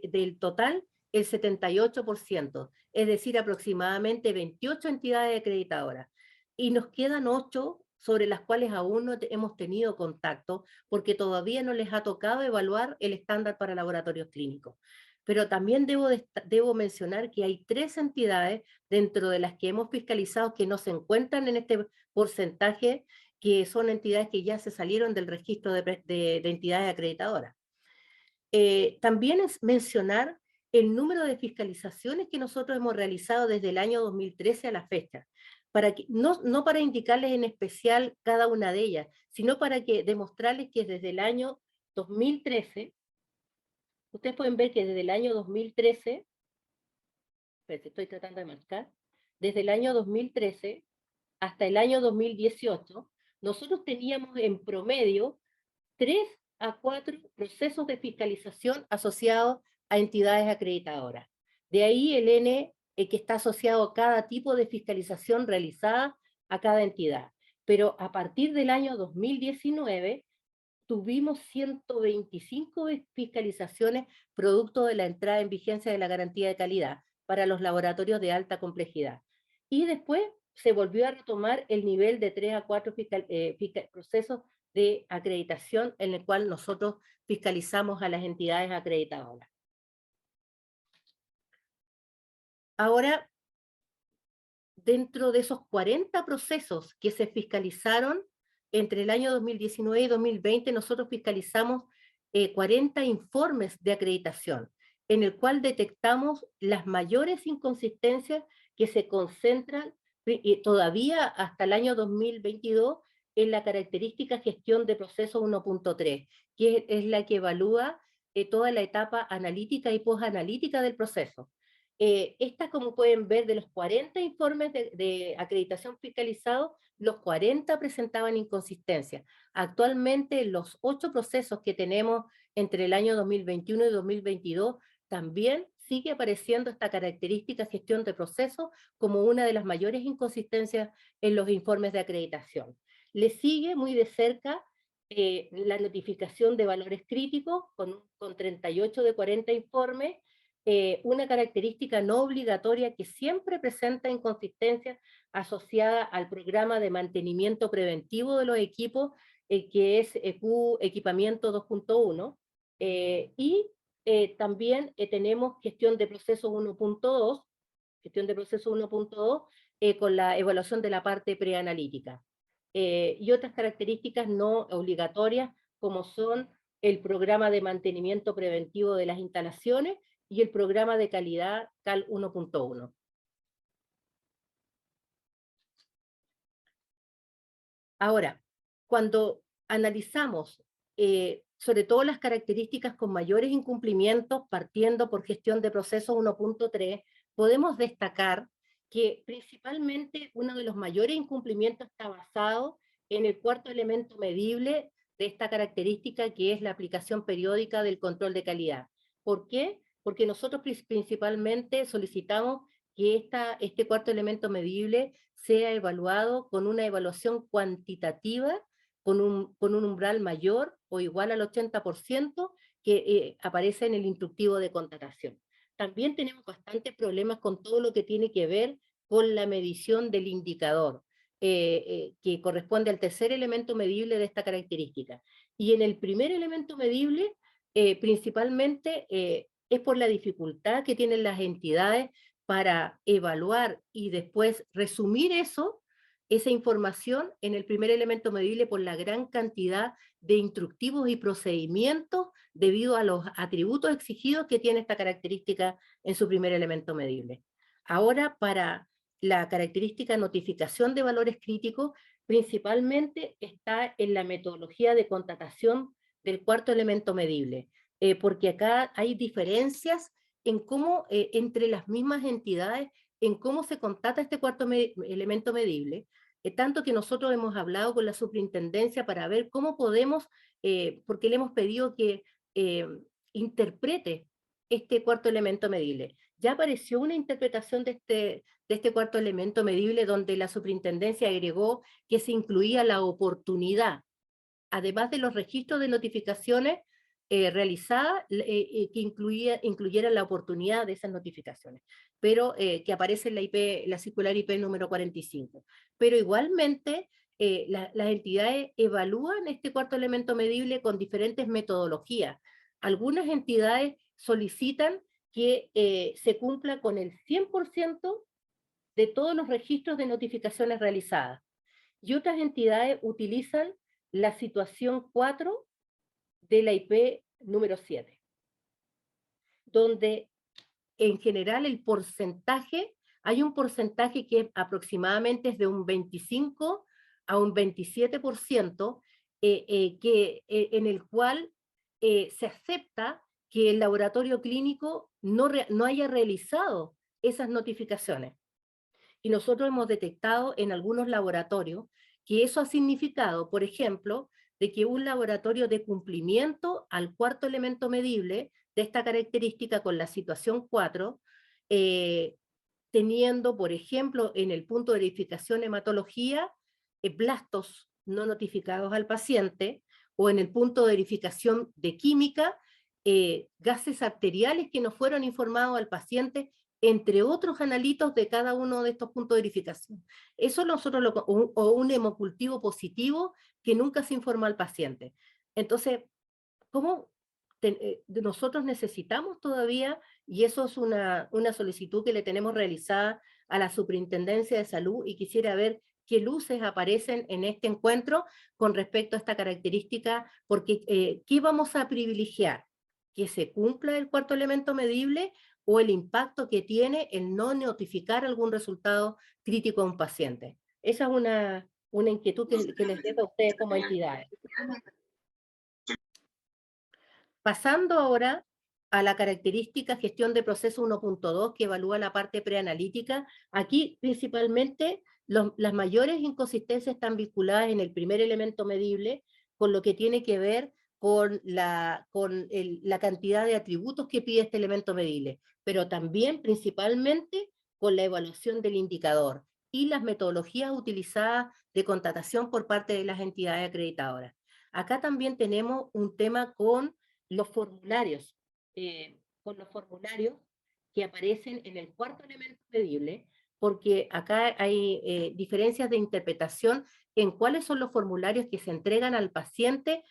del total el 78%, es decir, aproximadamente 28 entidades acreditadoras. Y nos quedan 8 sobre las cuales aún no hemos tenido contacto, porque todavía no les ha tocado evaluar el estándar para laboratorios clínicos. Pero también debo mencionar que hay 3 entidades dentro de las que hemos fiscalizado que no se encuentran en este porcentaje, que son entidades que ya se salieron del registro de entidades acreditadoras. También es mencionar el número de fiscalizaciones que nosotros hemos realizado desde el año 2013 a la fecha, no para indicarles en especial cada una de ellas, sino para demostrarles que desde el año 2013, ustedes pueden ver que desde el año 2013, estoy tratando de marcar, desde el año 2013 hasta el año 2018, nosotros teníamos en promedio 3 a 4 procesos de fiscalización asociados a entidades acreditadoras. De ahí el N que está asociado a cada tipo de fiscalización realizada a cada entidad. Pero a partir del año 2019 tuvimos 125 fiscalizaciones producto de la entrada en vigencia de la garantía de calidad para los laboratorios de alta complejidad. Y después se volvió a retomar el nivel de 3 a 4 procesos de acreditación en el cual nosotros fiscalizamos a las entidades acreditadoras. Ahora, dentro de esos 40 procesos que se fiscalizaron entre el año 2019 y 2020, nosotros fiscalizamos 40 informes de acreditación, en el cual detectamos las mayores inconsistencias que se concentran todavía hasta el año 2022 en la característica gestión de proceso 1.3, que es la que evalúa toda la etapa analítica y posanalítica del proceso. Estas, como pueden ver, de los 40 informes de acreditación fiscalizados, los 40 presentaban inconsistencia. Actualmente, los 8 procesos que tenemos entre el año 2021 y 2022, también sigue apareciendo esta característica gestión de procesos como una de las mayores inconsistencias en los informes de acreditación. Le sigue muy de cerca la notificación de valores críticos con 38 de 40 informes, una característica no obligatoria que siempre presenta inconsistencias asociada al programa de mantenimiento preventivo de los equipos, que es EQ Equipamiento 2.1, y también tenemos gestión de proceso 1.2 con la evaluación de la parte preanalítica. Y otras características no obligatorias, como son el programa de mantenimiento preventivo de las instalaciones y el programa de calidad CAL 1.1. Ahora, cuando analizamos sobre todo las características con mayores incumplimientos, partiendo por gestión de procesos 1.3, podemos destacar que principalmente uno de los mayores incumplimientos está basado en el cuarto elemento medible de esta característica, que es la aplicación periódica del control de calidad. ¿Por qué? Porque nosotros principalmente solicitamos que este cuarto elemento medible sea evaluado con una evaluación cuantitativa, con un umbral mayor o igual al 80% que aparece en el instructivo de contratación. También tenemos bastantes problemas con todo lo que tiene que ver con la medición del indicador, que corresponde al tercer elemento medible de esta característica. Y en el primer elemento medible, principalmente es por la dificultad que tienen las entidades para evaluar y después resumir esa información en el primer elemento medible por la gran cantidad de instructivos y procedimientos debido a los atributos exigidos que tiene esta característica en su primer elemento medible. Ahora, para la característica notificación de valores críticos, principalmente está en la metodología de contratación del cuarto elemento medible, porque acá hay diferencias en cómo, entre las mismas entidades, en cómo se contrata este cuarto elemento medible, tanto que nosotros hemos hablado con la superintendencia para ver cómo podemos, porque le hemos pedido que eh, interprete este cuarto elemento medible. Ya apareció una interpretación de este cuarto elemento medible donde la superintendencia agregó que se incluía la oportunidad, además de los registros de notificaciones realizadas, que incluyera la oportunidad de esas notificaciones, pero que aparece en la circular IP número 45. Pero igualmente, las entidades evalúan este cuarto elemento medible con diferentes metodologías. Algunas entidades solicitan que se cumpla con el 100% de todos los registros de notificaciones realizadas, y otras entidades utilizan la situación 4 de la IP número 7, donde en general hay un porcentaje que aproximadamente es de un 25 a un 27%, en el cual se acepta que el laboratorio clínico no haya realizado esas notificaciones. Y nosotros hemos detectado en algunos laboratorios que eso ha significado, por ejemplo, de que un laboratorio de cumplimiento al cuarto elemento medible de esta característica con la situación 4, eh, teniendo, por ejemplo, en el punto de verificación hematología, blastos no notificados al paciente, o en el punto de verificación de química, gases arteriales que no fueron informados al paciente, entre otros analitos de cada uno de estos puntos de verificación. Eso nosotros o un hemocultivo positivo que nunca se informa al paciente. Entonces, ¿cómo nosotros necesitamos todavía, y eso es una solicitud que le tenemos realizada a la Superintendencia de Salud, y quisiera ver qué luces aparecen en este encuentro con respecto a esta característica, porque ¿qué vamos a privilegiar? ¿Que se cumpla el cuarto elemento medible o el impacto que tiene el no notificar algún resultado crítico a un paciente? Esa es una inquietud que les dejo a ustedes como entidades. Pasando ahora a la característica gestión de proceso 1.2, que evalúa la parte preanalítica, aquí principalmente las mayores inconsistencias están vinculadas en el primer elemento medible, con lo que tiene que ver con la cantidad de atributos que pide este elemento medible, pero también principalmente con la evaluación del indicador y las metodologías utilizadas de contratación por parte de las entidades acreditadoras. Acá también tenemos un tema los formularios, con los formularios que aparecen en el cuarto elemento medible, porque acá hay diferencias de interpretación en cuáles son los formularios que se entregan al paciente,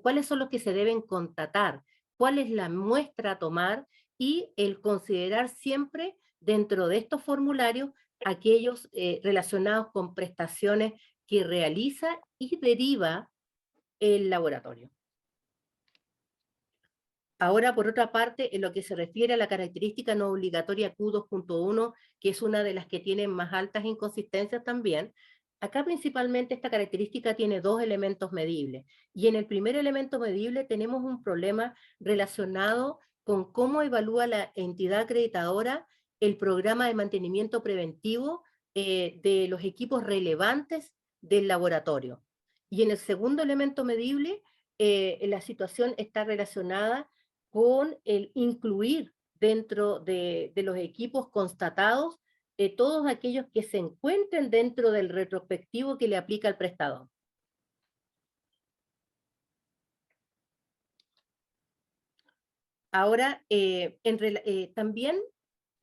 cuáles son los que se deben contratar. cuál es la muestra a tomar y el considerar siempre dentro de estos formularios aquellos relacionados con prestaciones que realiza y deriva el laboratorio. Ahora, por otra parte, en lo que se refiere a la característica no obligatoria Q2.1, que es una de las que tienen más altas inconsistencias también, acá principalmente esta característica tiene dos elementos medibles. Y en el primer elemento medible tenemos un problema relacionado con cómo evalúa la entidad acreditadora el programa de mantenimiento preventivo de los equipos relevantes del laboratorio. Y en el segundo elemento medible, la situación está relacionada con el incluir dentro de los equipos constatados todos aquellos que se encuentren dentro del retrospectivo que le aplica al prestador. Ahora, también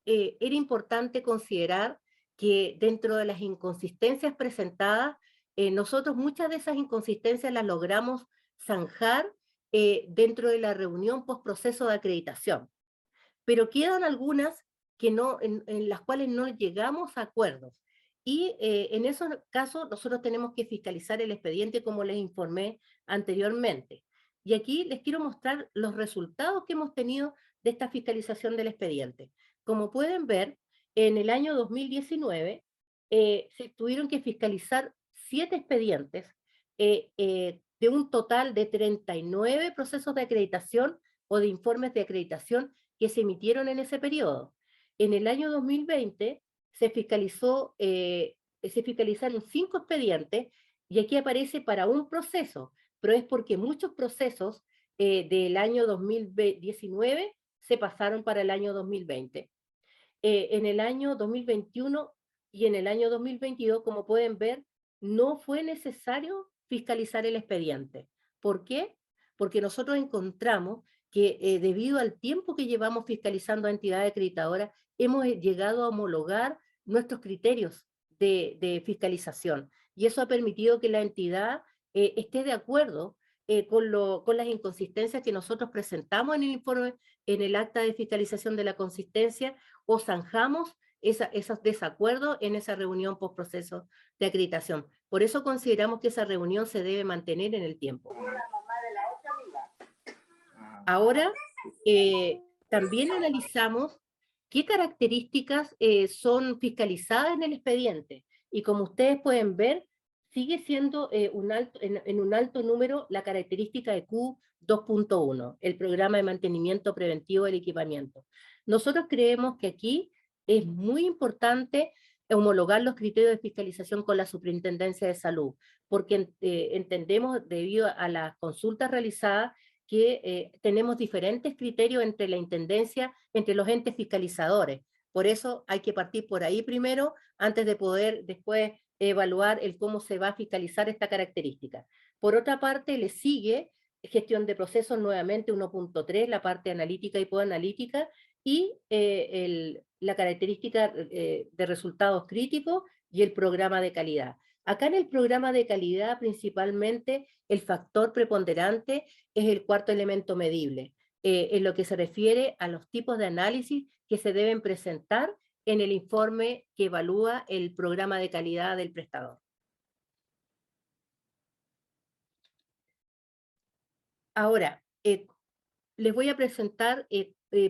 era importante considerar que dentro de las inconsistencias presentadas, nosotros muchas de esas inconsistencias las logramos zanjar dentro de la reunión postproceso de acreditación. Pero quedan algunas que no, en las cuales no llegamos a acuerdos. Y en esos casos nosotros tenemos que fiscalizar el expediente como les informé anteriormente. Y aquí les quiero mostrar los resultados que hemos tenido de esta fiscalización del expediente. Como pueden ver, en el año 2019 se tuvieron que fiscalizar 7 expedientes de un total de 39 procesos de acreditación o de informes de acreditación que se emitieron en ese periodo. En el año 2020 se fiscalizaron 5 expedientes y aquí aparece para un proceso, pero es porque muchos procesos del año 2019 se pasaron para el año 2020. En el año 2021 y en el año 2022, como pueden ver, no fue necesario fiscalizar el expediente. ¿Por qué? Porque nosotros encontramos que debido al tiempo que llevamos fiscalizando a entidades acreditadoras, hemos llegado a homologar nuestros criterios de fiscalización. Y eso ha permitido que la entidad esté de acuerdo con las inconsistencias que nosotros presentamos en el informe, en el acta de fiscalización de la consistencia, o zanjamos esos desacuerdos en esa reunión postproceso de acreditación. Por eso consideramos que esa reunión se debe mantener en el tiempo. Ahora, también analizamos qué características son fiscalizadas en el expediente. Y como ustedes pueden ver, sigue siendo en un alto número la característica de Q2.1, el programa de mantenimiento preventivo del equipamiento. Nosotros creemos que aquí es muy importante homologar los criterios de fiscalización con la Superintendencia de Salud, porque entendemos, debido a las consultas realizadas, que tenemos diferentes criterios entre la Intendencia, entre los entes fiscalizadores. Por eso hay que partir por ahí primero, antes de poder después evaluar el cómo se va a fiscalizar esta característica. Por otra parte, le sigue gestión de procesos, nuevamente 1.3, la parte analítica y podanalítica, y la característica de resultados críticos y el programa de calidad. Acá en el programa de calidad, principalmente, el factor preponderante es el cuarto elemento medible, en lo que se refiere a los tipos de análisis que se deben presentar en el informe que evalúa el programa de calidad del prestador. Ahora, les voy a presentar,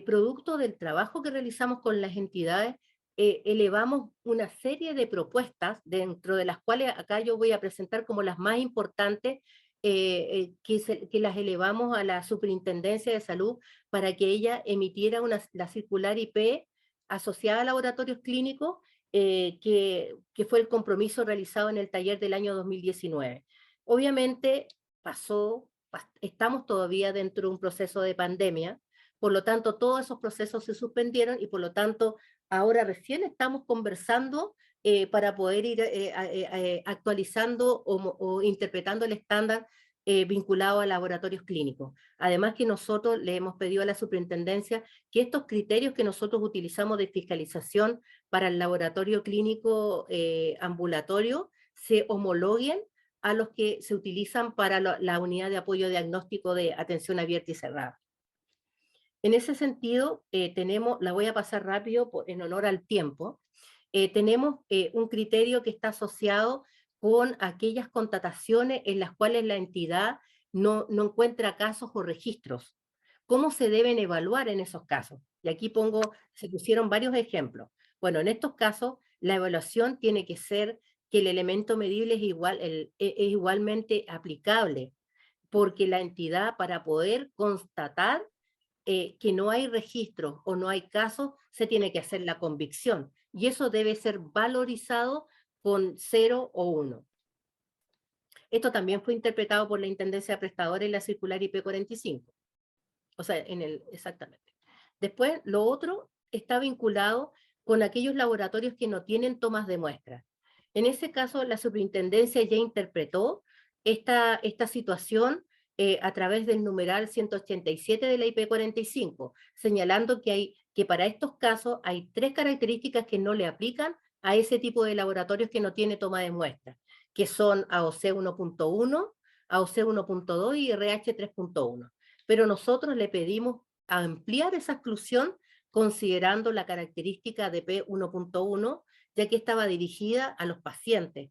producto del trabajo que realizamos con las entidades, elevamos una serie de propuestas, dentro de las cuales acá yo voy a presentar como las más importantes, que las elevamos a la Superintendencia de Salud para que ella emitiera la circular IP asociada a laboratorios clínicos, que fue el compromiso realizado en el taller del año 2019. Obviamente estamos todavía dentro de un proceso de pandemia, por lo tanto todos esos procesos se suspendieron y por lo tanto ahora recién estamos conversando para poder ir actualizando o interpretando el estándar vinculado a laboratorios clínicos. Además que nosotros le hemos pedido a la superintendencia que estos criterios que nosotros utilizamos de fiscalización para el laboratorio clínico ambulatorio se homologuen a los que se utilizan para la unidad de apoyo diagnóstico de atención abierta y cerrada. En ese sentido, tenemos, la voy a pasar rápido en honor al tiempo, tenemos un criterio que está asociado con aquellas contrataciones en las cuales la entidad no encuentra casos o registros. ¿Cómo se deben evaluar en esos casos? Y aquí se pusieron varios ejemplos. Bueno, en estos casos, la evaluación tiene que ser que el elemento medible es igualmente aplicable, porque la entidad, para poder constatar que no hay registros o no hay casos, se tiene que hacer la convicción. Y eso debe ser valorizado con 0 o 1. Esto también fue interpretado por la Intendencia de Prestadores en la circular IP 45. O sea, exactamente. Después, lo otro está vinculado con aquellos laboratorios que no tienen tomas de muestras. En ese caso, la superintendencia ya interpretó esta situación a través del numeral 187 de la IP 45, señalando que para estos casos hay 3 características que no le aplican a ese tipo de laboratorios que no tiene toma de muestras, que son AOC 1.1, AOC 1.2 y RH 3.1. Pero nosotros le pedimos ampliar esa exclusión considerando la característica de P1.1, ya que estaba dirigida a los pacientes.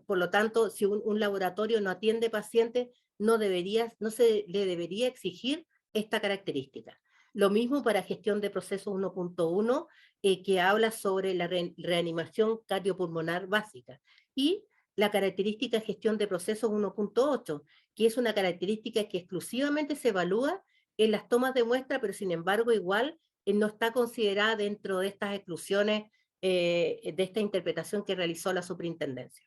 Por lo tanto, si un laboratorio no atiende pacientes, no se le debería exigir esta característica. Lo mismo para gestión de procesos 1.1, que habla sobre la reanimación cardiopulmonar básica. Y la característica gestión de procesos 1.8, que es una característica que exclusivamente se evalúa en las tomas de muestra, pero sin embargo igual no está considerada dentro de estas exclusiones de esta interpretación que realizó la superintendencia.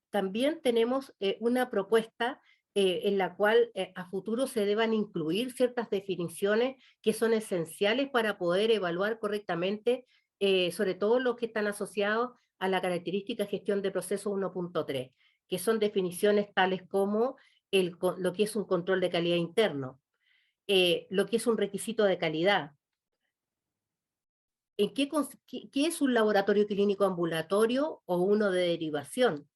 También tenemos una propuesta en la cual a futuro se deban incluir ciertas definiciones que son esenciales para poder evaluar correctamente, sobre todo los que están asociados a la característica gestión de proceso 1.3, que son definiciones tales como lo que es un control de calidad interno, lo que es un requisito de calidad, qué es un laboratorio clínico ambulatorio o uno de derivación.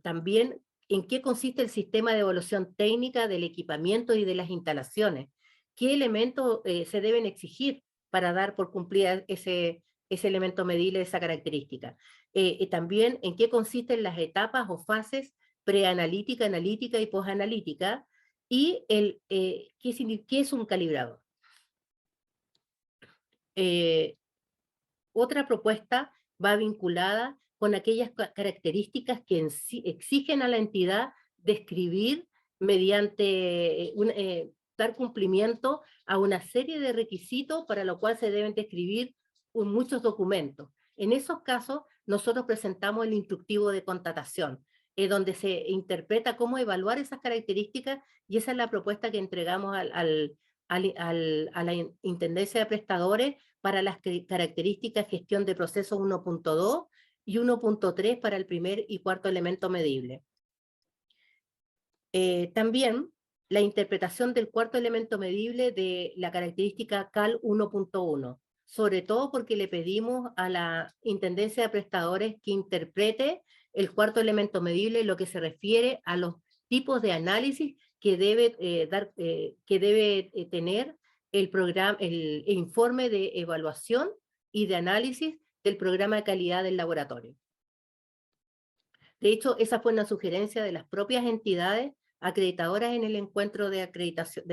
También en qué consiste el sistema de evaluación técnica del equipamiento y de las instalaciones, qué elementos se deben exigir para dar por cumplida ese elemento medible, esa característica. También en qué consisten las etapas o fases preanalítica, analítica y posanalítica, y qué es un calibrador. Otra propuesta va vinculada con aquellas características que exigen a la entidad describir mediante dar cumplimiento a una serie de requisitos para lo cual se deben describir muchos documentos. En esos casos, nosotros presentamos el instructivo de contratación, donde se interpreta cómo evaluar esas características, y esa es la propuesta que entregamos a la Intendencia de Prestadores para las características gestión de procesos 1.2 y 1.3 para el primer y cuarto elemento medible. También la interpretación del cuarto elemento medible de la característica CAL 1.1, sobre todo porque le pedimos a la Intendencia de Prestadores que interprete el cuarto elemento medible en lo que se refiere a los tipos de análisis que debe tener el informe de evaluación y de análisis del programa de calidad del laboratorio. De hecho, esa fue una sugerencia de las propias entidades acreditadoras en el encuentro de acreditación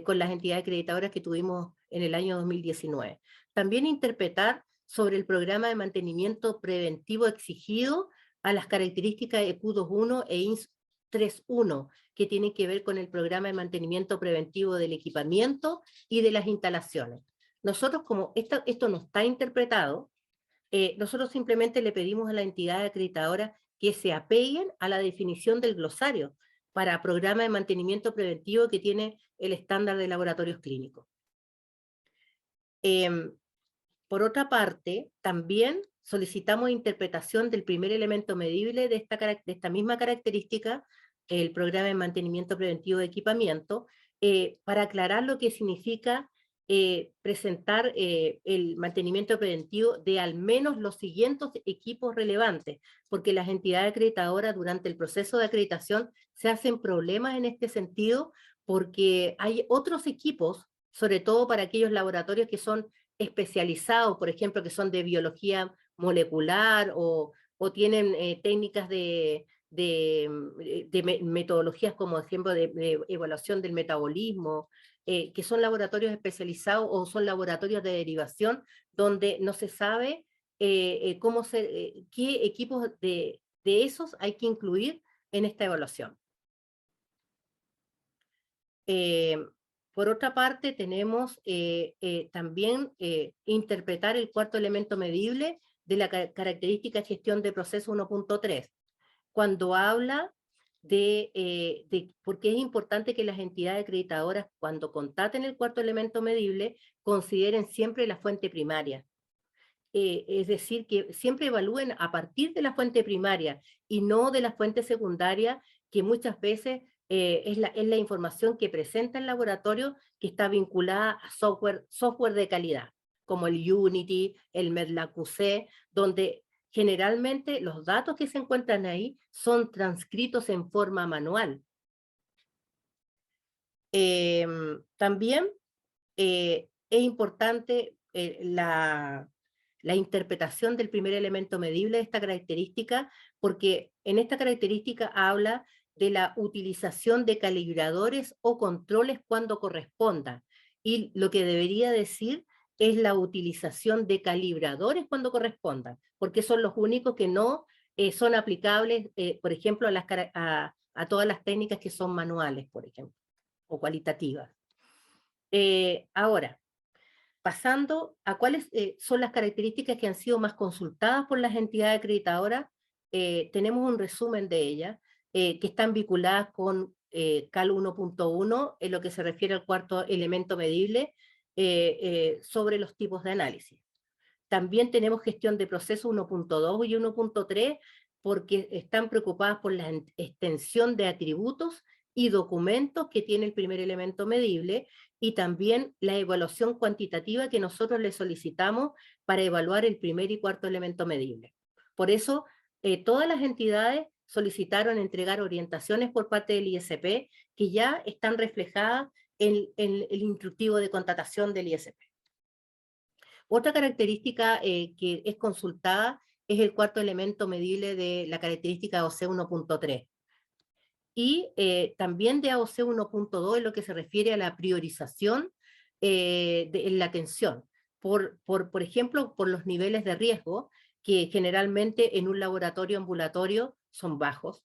con las entidades acreditadoras que tuvimos en el año 2019. También interpretar sobre el programa de mantenimiento preventivo exigido a las características EQ 2.1 e INS 3.1, que tienen que ver con el programa de mantenimiento preventivo del equipamiento y de las instalaciones. Nosotros, como esto no está interpretado, nosotros simplemente le pedimos a la entidad acreditadora que se apeguen a la definición del glosario para programa de mantenimiento preventivo que tiene el estándar de laboratorios clínicos. Por otra parte, también solicitamos interpretación del primer elemento medible de esta misma característica, el programa de mantenimiento preventivo de equipamiento, para aclarar lo que significa presentar el mantenimiento preventivo de al menos los siguientes equipos relevantes, porque las entidades acreditadoras durante el proceso de acreditación se hacen problemas en este sentido, porque hay otros equipos, sobre todo para aquellos laboratorios que son especializados, por ejemplo, que son de biología molecular o tienen técnicas de metodologías como ejemplo de evaluación del metabolismo, que son laboratorios especializados o son laboratorios de derivación donde no se sabe qué equipos de esos hay que incluir en esta evaluación. Eh, por otra parte, tenemos también interpretar el cuarto elemento medible de la característica de gestión de proceso 1.3, cuando habla de por qué es importante que las entidades acreditadoras, cuando constaten el cuarto elemento medible, consideren siempre la fuente primaria. Es decir, que siempre evalúen a partir de la fuente primaria y no de la fuente secundaria, que muchas veces es la información que presenta el laboratorio que está vinculada a software de calidad, como el Unity, el MedLabQC, donde generalmente los datos que se encuentran ahí son transcritos en forma manual. También es importante la interpretación del primer elemento medible de esta característica, porque en esta característica habla de la utilización de calibradores o controles cuando corresponda, y lo que debería decir es la utilización de calibradores cuando corresponda, porque son los únicos que no son aplicables, por ejemplo, a todas las técnicas que son manuales, por ejemplo, o cualitativas. Ahora, pasando a cuáles son las características que han sido más consultadas por las entidades acreditadoras, tenemos un resumen de ellas, que están vinculadas con CAL 1.1, en lo que se refiere al cuarto elemento medible, sobre los tipos de análisis. También tenemos gestión de procesos 1.2 y 1.3, porque están preocupadas por la extensión de atributos y documentos que tiene el primer elemento medible, y también la evaluación cuantitativa que nosotros le solicitamos para evaluar el primer y cuarto elemento medible. Por eso, todas las entidades solicitaron entregar orientaciones por parte del ISP que ya están reflejadas en el instructivo de contratación del ISP. Otra característica que es consultada es el cuarto elemento medible de la característica AOC 1.3. Y también de AOC 1.2 en lo que se refiere a la priorización en la atención. Por ejemplo, por los niveles de riesgo, que generalmente en un laboratorio ambulatorio son bajos,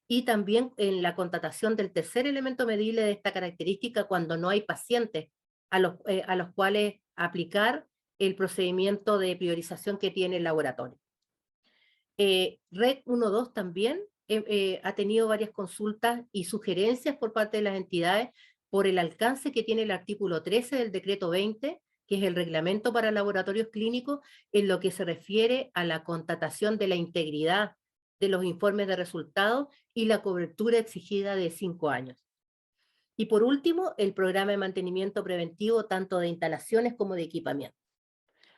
y también en la contratación del tercer elemento medible de esta característica cuando no hay pacientes a los cuales aplicar el procedimiento de priorización que tiene el laboratorio. REC 1.2 también ha tenido varias consultas y sugerencias por parte de las entidades por el alcance que tiene el artículo 13 del decreto 20, que es el reglamento para laboratorios clínicos, en lo que se refiere a la constatación de la integridad de los informes de resultados y la cobertura exigida de 5 años. Y por último, el programa de mantenimiento preventivo tanto de instalaciones como de equipamiento.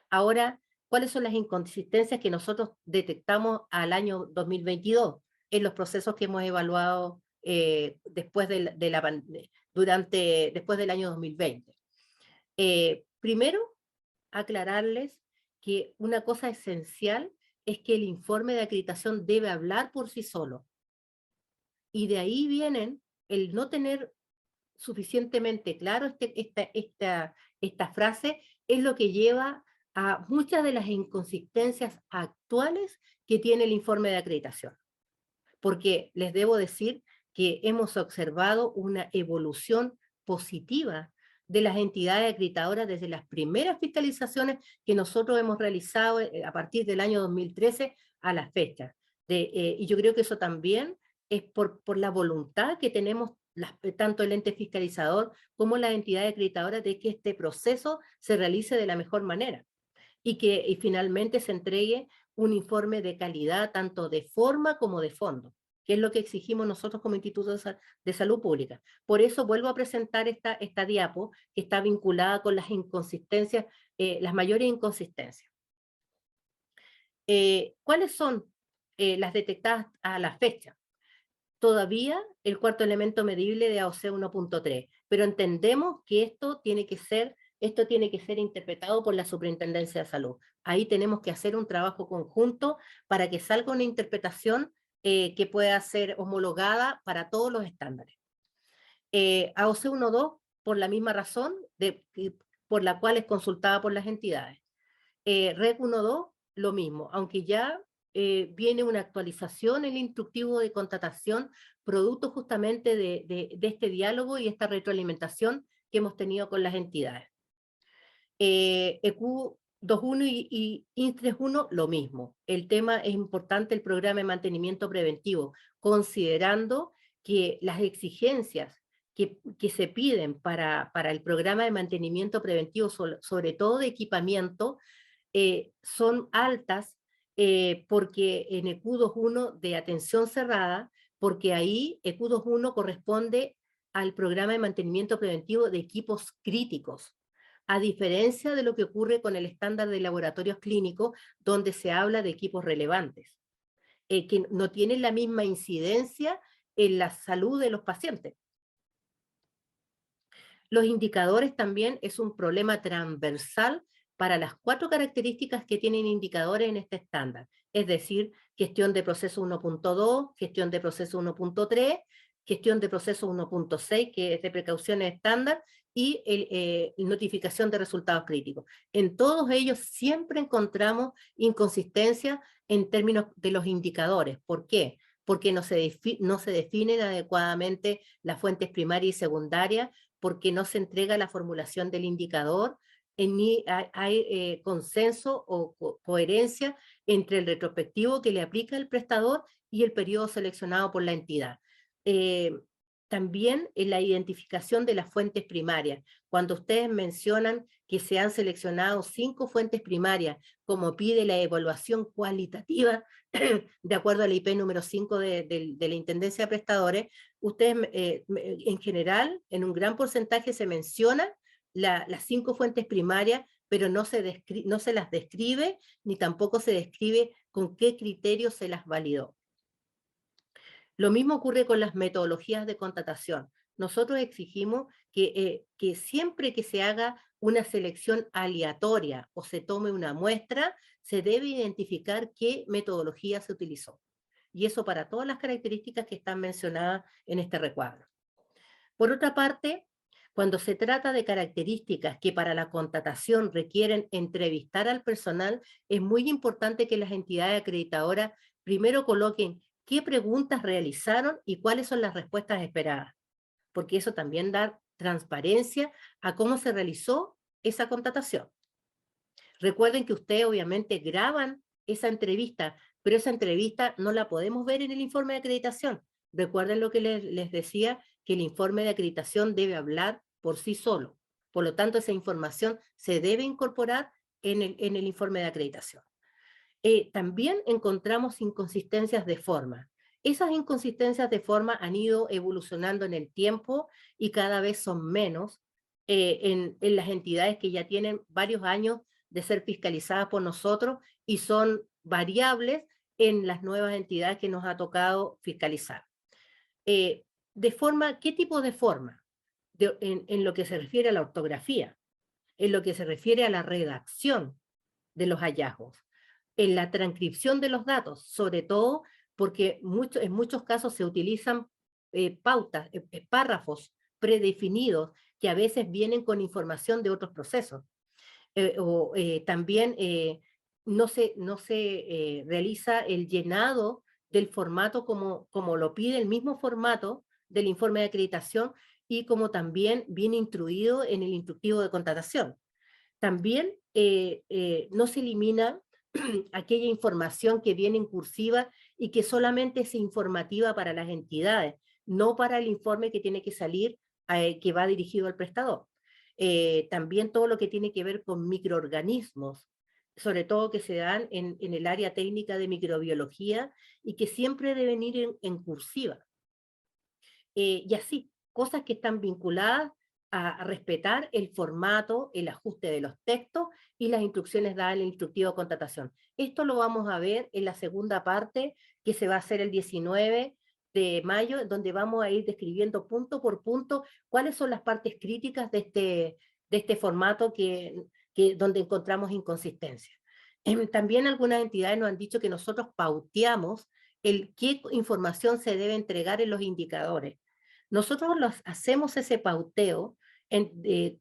Ahora, ¿cuáles son las inconsistencias que nosotros detectamos al año 2022 en los procesos que hemos evaluado después después del año 2020? Primero, aclararles que una cosa esencial es que el informe de acreditación debe hablar por sí solo. Y de ahí vienen el no tener suficientemente claro esta frase, es lo que lleva a muchas de las inconsistencias actuales que tiene el informe de acreditación. Porque les debo decir que hemos observado una evolución positiva de las entidades acreditadoras desde las primeras fiscalizaciones que nosotros hemos realizado a partir del año 2013 a la fecha. Y yo creo que eso también es por la voluntad que tenemos tanto el ente fiscalizador como las entidades acreditadoras de que este proceso se realice de la mejor manera y que finalmente se entregue un informe de calidad tanto de forma como de fondo. que es lo que exigimos nosotros como Instituto de Salud Pública. Por eso vuelvo a presentar esta diapo que está vinculada con las inconsistencias, las mayores inconsistencias. ¿Cuáles son las detectadas a la fecha? Todavía el cuarto elemento medible de AOC 1.3, pero entendemos que esto tiene que ser interpretado por la Superintendencia de Salud. Ahí tenemos que hacer un trabajo conjunto para que salga una interpretación que pueda ser homologada para todos los estándares. AOC 1.2, por la misma razón por la cual es consultada por las entidades. REC 1.2, lo mismo, aunque ya viene una actualización en el instructivo de contratación, producto justamente de este diálogo y esta retroalimentación que hemos tenido con las entidades. EQ 2.1 y INS 3.1, lo mismo. El tema es importante, el programa de mantenimiento preventivo, considerando que las exigencias que se piden para el programa de mantenimiento preventivo, sobre todo de equipamiento, son altas porque en EQ 2.1 de atención cerrada, porque ahí EQ 2.1 corresponde al programa de mantenimiento preventivo de equipos críticos, a diferencia de lo que ocurre con el estándar de laboratorios clínicos, donde se habla de equipos relevantes, que no tienen la misma incidencia en la salud de los pacientes. Los indicadores también es un problema transversal para las 4 características que tienen indicadores en este estándar, es decir, gestión de proceso 1.2, gestión de proceso 1.3, gestión de proceso 1.6, que es de precauciones estándar, y notificación de resultados críticos. En todos ellos siempre encontramos inconsistencias en términos de los indicadores. ¿Por qué? Porque no se definen adecuadamente las fuentes primarias y secundarias, porque no se entrega la formulación del indicador, ni hay consenso o coherencia entre el retrospectivo que le aplica el prestador y el periodo seleccionado por la entidad. También en la identificación de las fuentes primarias. Cuando ustedes mencionan que se han seleccionado 5 fuentes primarias, como pide la evaluación cualitativa, de acuerdo al IP número 5 de la Intendencia de Prestadores, ustedes en general, en un gran porcentaje se mencionan las 5 fuentes primarias, pero no se las describe, ni tampoco se describe con qué criterio se las validó. Lo mismo ocurre con las metodologías de contratación. Nosotros exigimos que siempre que se haga una selección aleatoria o se tome una muestra, se debe identificar qué metodología se utilizó. Y eso para todas las características que están mencionadas en este recuadro. Por otra parte, cuando se trata de características que para la contratación requieren entrevistar al personal, es muy importante que las entidades acreditadoras primero coloquen qué preguntas realizaron y cuáles son las respuestas esperadas, porque eso también da transparencia a cómo se realizó esa contratación. Recuerden que ustedes obviamente graban esa entrevista, pero esa entrevista no la podemos ver en el informe de acreditación. Recuerden lo que les decía, que el informe de acreditación debe hablar por sí solo. Por lo tanto, esa información se debe incorporar en el informe de acreditación. También encontramos inconsistencias de forma. Esas inconsistencias de forma han ido evolucionando en el tiempo y cada vez son menos en las entidades que ya tienen varios años de ser fiscalizadas por nosotros y son variables en las nuevas entidades que nos ha tocado fiscalizar. De forma, ¿qué tipo de forma? En lo que se refiere a la ortografía, en lo que se refiere a la redacción de los hallazgos, en la transcripción de los datos, sobre todo porque en muchos casos se utilizan pautas, párrafos predefinidos que a veces vienen con información de otros procesos. También no se realiza el llenado del formato como lo pide el mismo formato del informe de acreditación y como también viene instruido en el instructivo de contratación. También no se elimina aquella información que viene en cursiva y que solamente es informativa para las entidades, no para el informe que tiene que salir, que va dirigido al prestador. También todo lo que tiene que ver con microorganismos, sobre todo que se dan en el área técnica de microbiología y que siempre deben ir en cursiva. Y así, cosas que están vinculadas a respetar el formato, el ajuste de los textos y las instrucciones dadas en el instructivo de contratación. Esto lo vamos a ver en la segunda parte, que se va a hacer el 19 de mayo, donde vamos a ir describiendo punto por punto cuáles son las partes críticas de este formato donde encontramos inconsistencias. También algunas entidades nos han dicho que nosotros pauteamos el qué información se debe entregar en los indicadores. Nosotros hacemos ese pauteo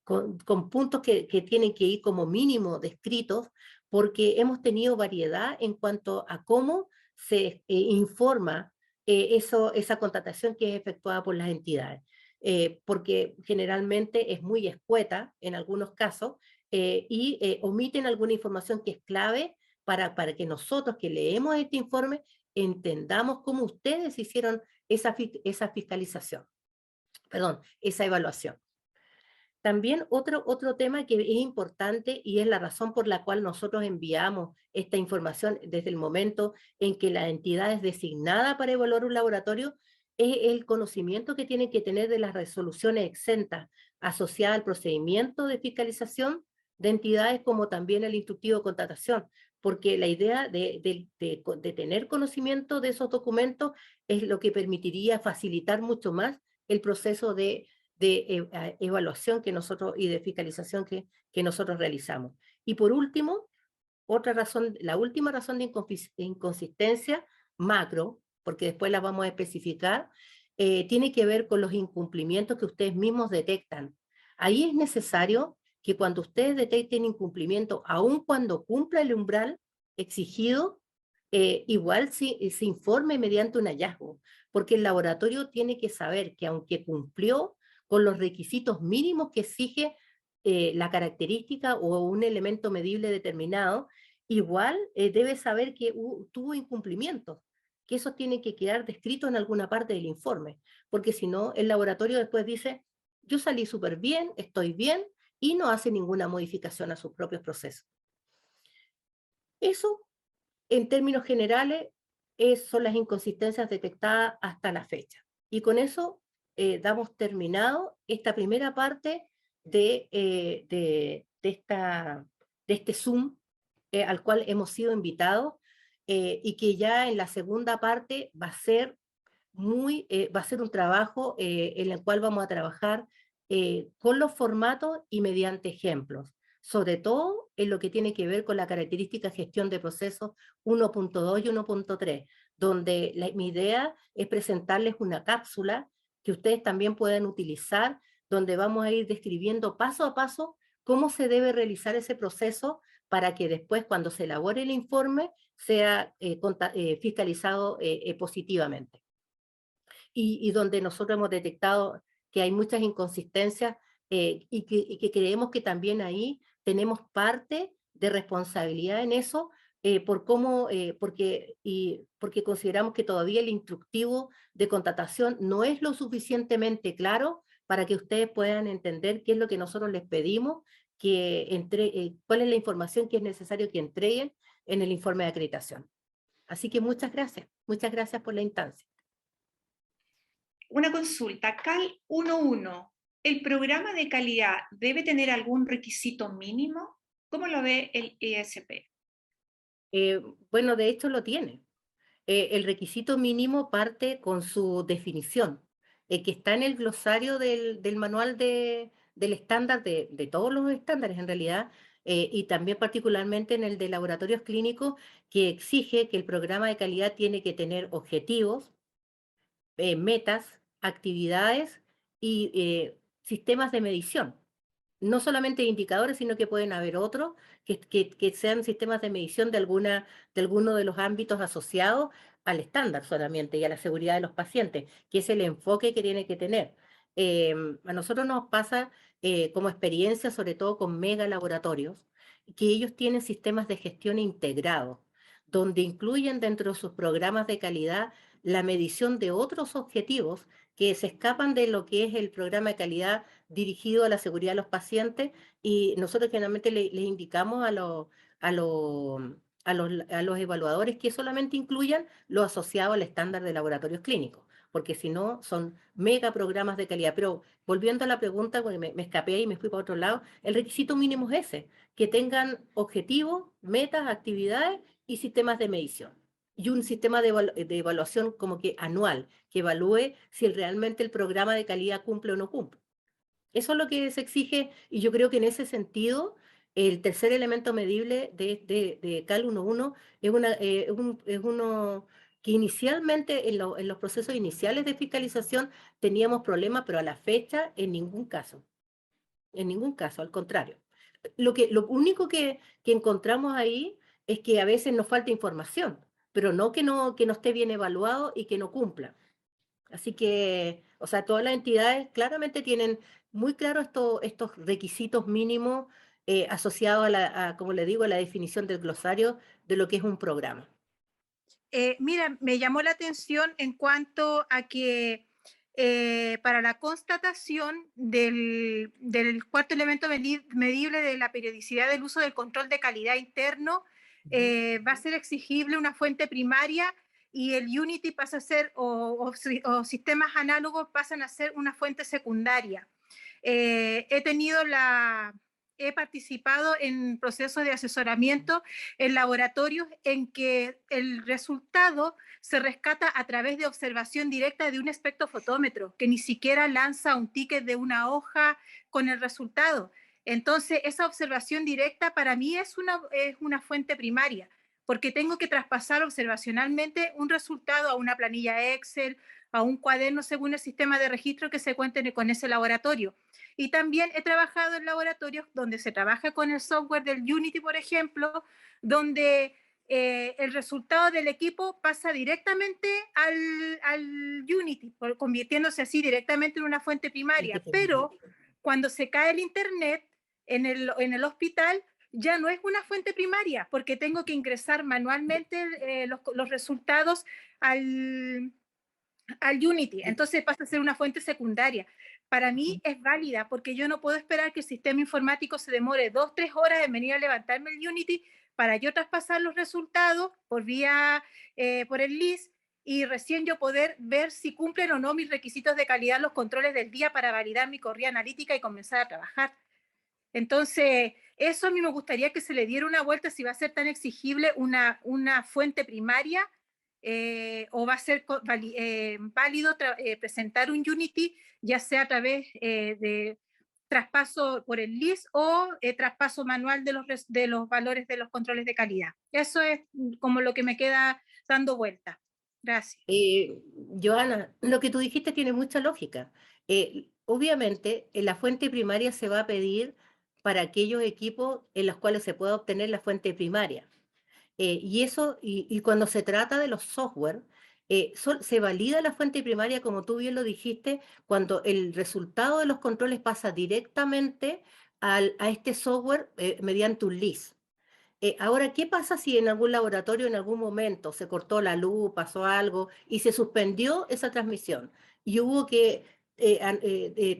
con puntos que tienen que ir como mínimo descritos, porque hemos tenido variedad en cuanto a cómo se informa esa contratación que es efectuada por las entidades. Porque generalmente es muy escueta en algunos casos y omiten alguna información que es clave para que nosotros que leemos este informe entendamos cómo ustedes hicieron esa fiscalización, perdón, esa evaluación. También otro tema que es importante y es la razón por la cual nosotros enviamos esta información desde el momento en que la entidad es designada para evaluar un laboratorio, es el conocimiento que tienen que tener de las resoluciones exentas asociadas al procedimiento de fiscalización de entidades como también el instructivo de contratación, porque la idea de tener conocimiento de esos documentos es lo que permitiría facilitar mucho más el proceso de evaluación que nosotros y de fiscalización que nosotros realizamos. Y por último, otra razón, la última razón de inconsistencia macro, porque después la vamos a especificar, tiene que ver con los incumplimientos que ustedes mismos detectan. Ahí es necesario que cuando ustedes detecten incumplimiento, aun cuando cumpla el umbral exigido, igual se informe mediante un hallazgo, porque el laboratorio tiene que saber que aunque cumplió con los requisitos mínimos que exige la característica o un elemento medible determinado, igual debe saber que tuvo incumplimientos, que eso tiene que quedar descrito en alguna parte del informe, porque si no, el laboratorio después dice, yo salí súper bien, estoy bien, y no hace ninguna modificación a sus propios procesos. Eso, en términos generales, son las inconsistencias detectadas hasta la fecha. Y con eso damos terminado esta primera parte de este Zoom al cual hemos sido invitados y que ya en la segunda parte va a ser un trabajo en el cual vamos a trabajar con los formatos y mediante ejemplos, sobre todo en lo que tiene que ver con la característica gestión de procesos 1.2 y 1.3, donde mi idea es presentarles una cápsula que ustedes también pueden utilizar, donde vamos a ir describiendo paso a paso cómo se debe realizar ese proceso para que después, cuando se elabore el informe, sea fiscalizado positivamente. Y donde nosotros hemos detectado que hay muchas inconsistencias y que creemos que también ahí tenemos parte de responsabilidad en eso, porque consideramos que todavía el instructivo de contratación no es lo suficientemente claro para que ustedes puedan entender qué es lo que nosotros les pedimos, cuál es la información que es necesario que entreguen en el informe de acreditación. Así que muchas gracias por la instancia. Una consulta, CAL 11. ¿El programa de calidad debe tener algún requisito mínimo? ¿Cómo lo ve el ESP? Bueno, de hecho lo tiene. El requisito mínimo parte con su definición, que está en el glosario del manual del estándar, de todos los estándares en realidad, y también particularmente en el de laboratorios clínicos, que exige que el programa de calidad tiene que tener objetivos, metas, actividades y sistemas de medición. No solamente indicadores, sino que pueden haber otros que sean sistemas de medición de alguno de los ámbitos asociados al estándar solamente y a la seguridad de los pacientes, que es el enfoque que tiene que tener. A nosotros nos pasa como experiencia, sobre todo con mega laboratorios, que ellos tienen sistemas de gestión integrados, donde incluyen dentro de sus programas de calidad la medición de otros objetivos que se escapan de lo que es el programa de calidad dirigido a la seguridad de los pacientes y nosotros generalmente les indicamos a, a los evaluadores que solamente incluyan lo asociado al estándar de laboratorios clínicos, porque si no son mega programas de calidad. Pero volviendo a la pregunta, porque me escapé y me fui para otro lado, el requisito mínimo es ese, que tengan objetivos, metas, actividades y sistemas de medición. Y un sistema de evaluación como que anual, que evalúe si realmente el programa de calidad cumple o no cumple. Eso es lo que se exige y yo creo que en ese sentido el tercer elemento medible de CAL 1.1 es, es uno que inicialmente en los procesos iniciales de fiscalización teníamos problemas, pero a la fecha en ningún caso, al contrario. Lo único que encontramos ahí es que a veces nos falta información, pero no que no esté bien evaluado y que no cumpla. Así que, o sea, todas las entidades claramente tienen muy claro estos requisitos mínimos asociados como le digo, a la definición del glosario de lo que es un programa. Mira, me llamó la atención en cuanto a que para la constatación del cuarto elemento medible de la periodicidad del uso del control de calidad interno, va a ser exigible una fuente primaria y el Unity pasa a ser, o sistemas análogos pasan a ser una fuente secundaria. He tenido he participado en procesos de asesoramiento en laboratorios en que el resultado se rescata a través de observación directa de un espectrofotómetro, que ni siquiera lanza un ticket de una hoja con el resultado. Entonces, esa observación directa para mí es una fuente primaria, porque tengo que traspasar observacionalmente un resultado a una planilla Excel, a un cuaderno según el sistema de registro que se cuente con ese laboratorio. Y también he trabajado en laboratorios donde se trabaja con el software del Unity, por ejemplo, donde el resultado del equipo pasa directamente al Unity, convirtiéndose así directamente en una fuente primaria. Pero cuando se cae el Internet en el hospital, ya no es una fuente primaria, porque tengo que ingresar manualmente los resultados al Unity. Entonces pasa a ser una fuente secundaria. Para mí es válida porque yo no puedo esperar que el sistema informático se demore 2-3 horas en venir a levantarme el Unity para yo traspasar los resultados por el LIS y recién yo poder ver si cumplen o no mis requisitos de calidad, los controles del día para validar mi corrida analítica y comenzar a trabajar. Entonces, eso a mí me gustaría que se le diera una vuelta si va a ser tan exigible una fuente primaria o va a ser válido presentar un Unity, ya sea a través de traspaso por el LIS o traspaso manual de los valores de los controles de calidad. Eso es como lo que me queda dando vuelta. Gracias. Joana, lo que tú dijiste tiene mucha lógica. Obviamente, la fuente primaria se va a pedir para aquellos equipos en los cuales se pueda obtener la fuente primaria. Y cuando se trata de los software, se valida la fuente primaria, como tú bien lo dijiste, cuando el resultado de los controles pasa directamente a este software mediante un LIS. Ahora, ¿qué pasa si en algún laboratorio en algún momento se cortó la luz, pasó algo y se suspendió esa transmisión y hubo que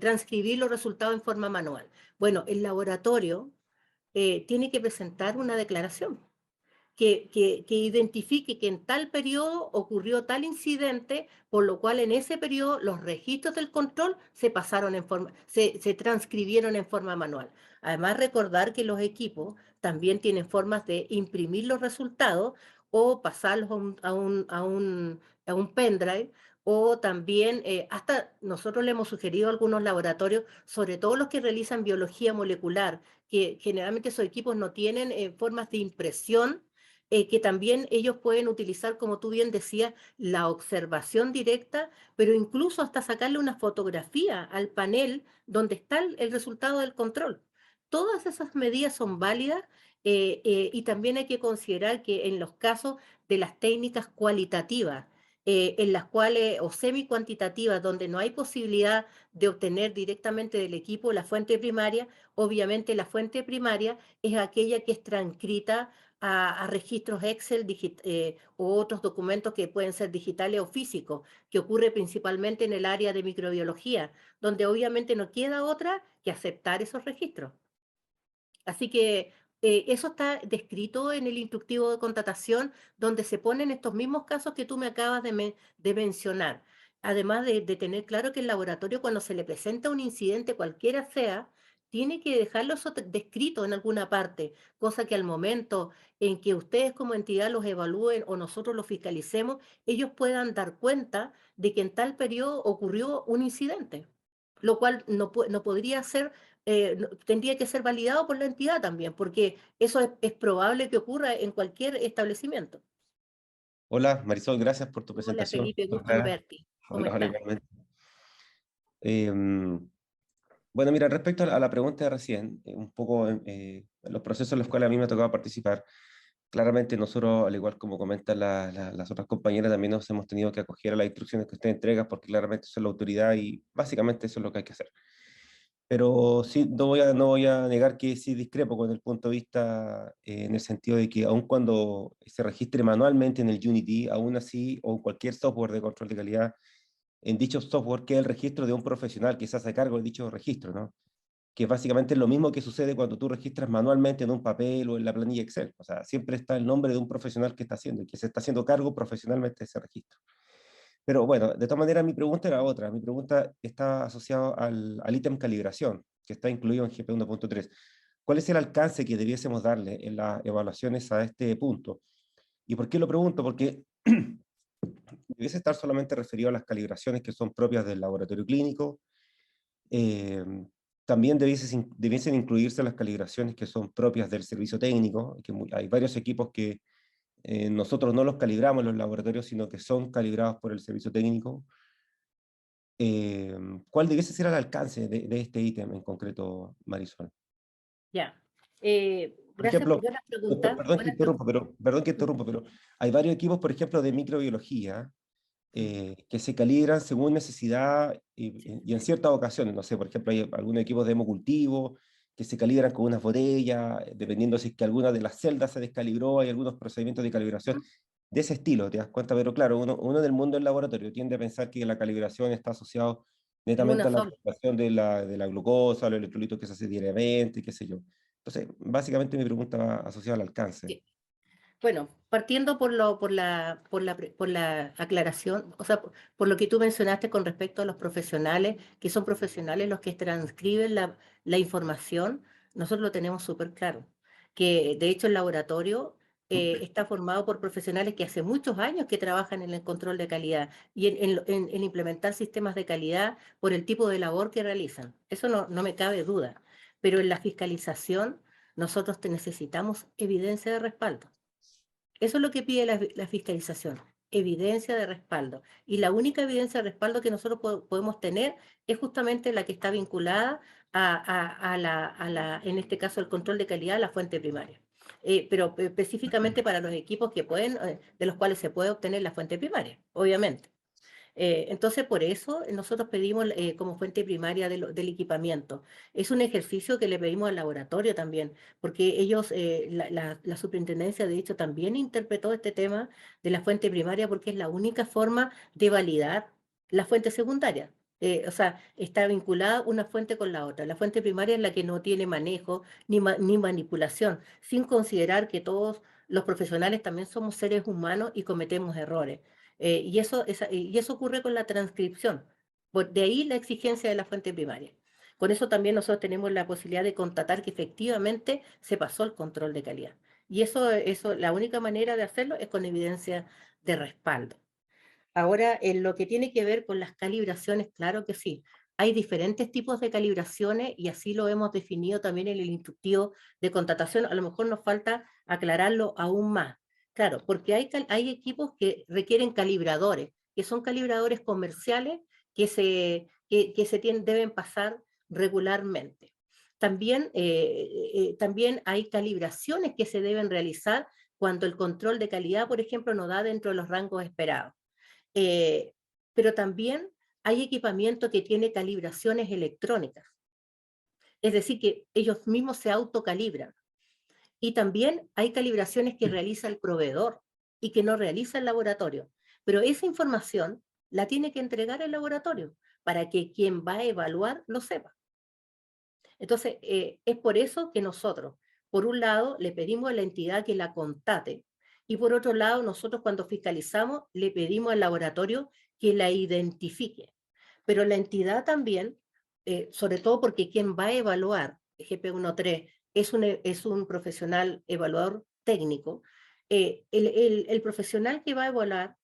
transcribir los resultados en forma manual? Bueno, el laboratorio tiene que presentar una declaración que identifique que en tal periodo ocurrió tal incidente, por lo cual en ese periodo los registros del control se transcribieron en forma manual. Además, recordar que los equipos también tienen formas de imprimir los resultados o pasarlos a un pendrive, o también, hasta nosotros le hemos sugerido a algunos laboratorios, sobre todo los que realizan biología molecular, que generalmente esos equipos no tienen formas de impresión, que también ellos pueden utilizar, como tú bien decías, la observación directa, pero incluso hasta sacarle una fotografía al panel donde está el resultado del control. Todas esas medidas son válidas y también hay que considerar que en los casos de las técnicas cualitativas, en las cuales, o semi-cuantitativas, donde no hay posibilidad de obtener directamente del equipo la fuente primaria, obviamente la fuente primaria es aquella que es transcrita a registros Excel o otros documentos que pueden ser digitales o físicos, que ocurre principalmente en el área de microbiología, donde obviamente no queda otra que aceptar esos registros. Así que Eso está descrito en el instructivo de contratación, donde se ponen estos mismos casos que tú me acabas de mencionar. Además de tener claro que el laboratorio, cuando se le presenta un incidente, cualquiera sea, tiene que dejarlo eso descrito en alguna parte, cosa que al momento en que ustedes como entidad los evalúen o nosotros los fiscalicemos, ellos puedan dar cuenta de que en tal periodo ocurrió un incidente, lo cual no podría ser tendría que ser validado por la entidad también, porque eso es probable que ocurra en cualquier establecimiento. Hola, Marisol, gracias por tu Hola presentación. Felipe, Muy gusto en clara. verte. ¿Cómo Hola, hola, estás? igualmente. Em, bueno, mira, respecto a la pregunta de recién, un poco los procesos en los cuales a mí me ha tocado participar, claramente nosotros, al igual como comentan las otras compañeras, también nos hemos tenido que acoger a las instrucciones que usted entrega, porque claramente son la autoridad y básicamente eso es lo que hay que hacer. Pero sí, no voy a negar que sí discrepo con el punto de vista en el sentido de que aun cuando se registre manualmente en el Unity, aún así, o en cualquier software de control de calidad, en dicho software queda el registro de un profesional que se hace cargo de dicho registro, ¿no? Que básicamente es lo mismo que sucede cuando tú registras manualmente en un papel o en la planilla Excel. O sea, siempre está el nombre de un profesional que está haciendo y que se está haciendo cargo profesionalmente de ese registro. Pero bueno, de todas maneras mi pregunta era otra. Mi pregunta está asociada al ítem calibración, que está incluido en GP 1.3. ¿Cuál es el alcance que debiésemos darle en las evaluaciones a este punto? ¿Y por qué lo pregunto? Porque debiese estar solamente referido a las calibraciones que son propias del laboratorio clínico. eh, También debiesen incluirse las calibraciones que son propias del servicio técnico, que hay varios equipos que nosotros no los calibramos en los laboratorios, sino que son calibrados por el servicio técnico. ¿Cuál debiese ser el alcance de este ítem en concreto, Marisol? Ya. Por Gracias, ejemplo, buenas preguntas. Buenas perdón que interrumpa, pero hay varios equipos, por ejemplo, de microbiología, que se calibran según necesidad y en ciertas ocasiones, no sé, por ejemplo, hay algunos equipos de hemocultivo que se calibran con unas botellas, dependiendo si es que alguna de las celdas se descalibró, hay algunos procedimientos de calibración de ese estilo, ¿te das cuenta? Pero claro, uno del mundo del laboratorio tiende a pensar que la calibración está asociado en netamente una a la sola. calibración de la glucosa, los electrolitos que se hace diariamente, qué sé yo. Entonces, básicamente mi pregunta va asociada al alcance. Bueno, partiendo por la aclaración, o sea, por lo que tú mencionaste con respecto a los profesionales, que son profesionales los que transcriben la información, nosotros lo tenemos súper claro, que de hecho el laboratorio está formado por profesionales que hace muchos años que trabajan en el control de calidad y en implementar sistemas de calidad por el tipo de labor que realizan. Eso no me cabe duda, pero en la fiscalización nosotros necesitamos evidencia de respaldo. Eso es lo que pide la fiscalización, evidencia de respaldo. Y la única evidencia de respaldo que nosotros podemos tener es justamente la que está vinculada en este caso, el control de calidad, a la fuente primaria. Pero específicamente para los equipos de los cuales se puede obtener la fuente primaria, obviamente. Entonces, por eso nosotros pedimos como fuente primaria del equipamiento. Es un ejercicio que le pedimos al laboratorio también, porque ellos, la superintendencia de hecho también interpretó este tema de la fuente primaria porque es la única forma de validar la fuente secundaria. O sea, está vinculada una fuente con la otra. La fuente primaria es la que no tiene manejo ni manipulación, sin considerar que todos los profesionales también somos seres humanos y cometemos errores. Y eso ocurre con la transcripción. De ahí la exigencia de la fuente primaria. Con eso también nosotros tenemos la posibilidad de constatar que efectivamente se pasó el control de calidad. Y la única manera de hacerlo es con evidencia de respaldo. Ahora, en lo que tiene que ver con las calibraciones, claro que sí. Hay diferentes tipos de calibraciones y así lo hemos definido también en el instructivo de contratación. A lo mejor nos falta aclararlo aún más. Claro, porque hay equipos que requieren calibradores, que son calibradores comerciales que deben pasar regularmente. También hay calibraciones que se deben realizar cuando el control de calidad, por ejemplo, no da dentro de los rangos esperados. Eh, pero también hay equipamiento que tiene calibraciones electrónicas, es decir, que ellos mismos se autocalibran. Y también hay calibraciones que realiza el proveedor y que no realiza el laboratorio. Pero esa información la tiene que entregar el laboratorio para que quien va a evaluar lo sepa. Entonces, es por eso que nosotros, Por un lado, le pedimos a la entidad que la constate, y por otro lado, nosotros cuando fiscalizamos, le pedimos al laboratorio que la identifique. Pero la entidad también, sobre todo porque quien va a evaluar GP13 es un profesional evaluador técnico, el profesional que va a evaluar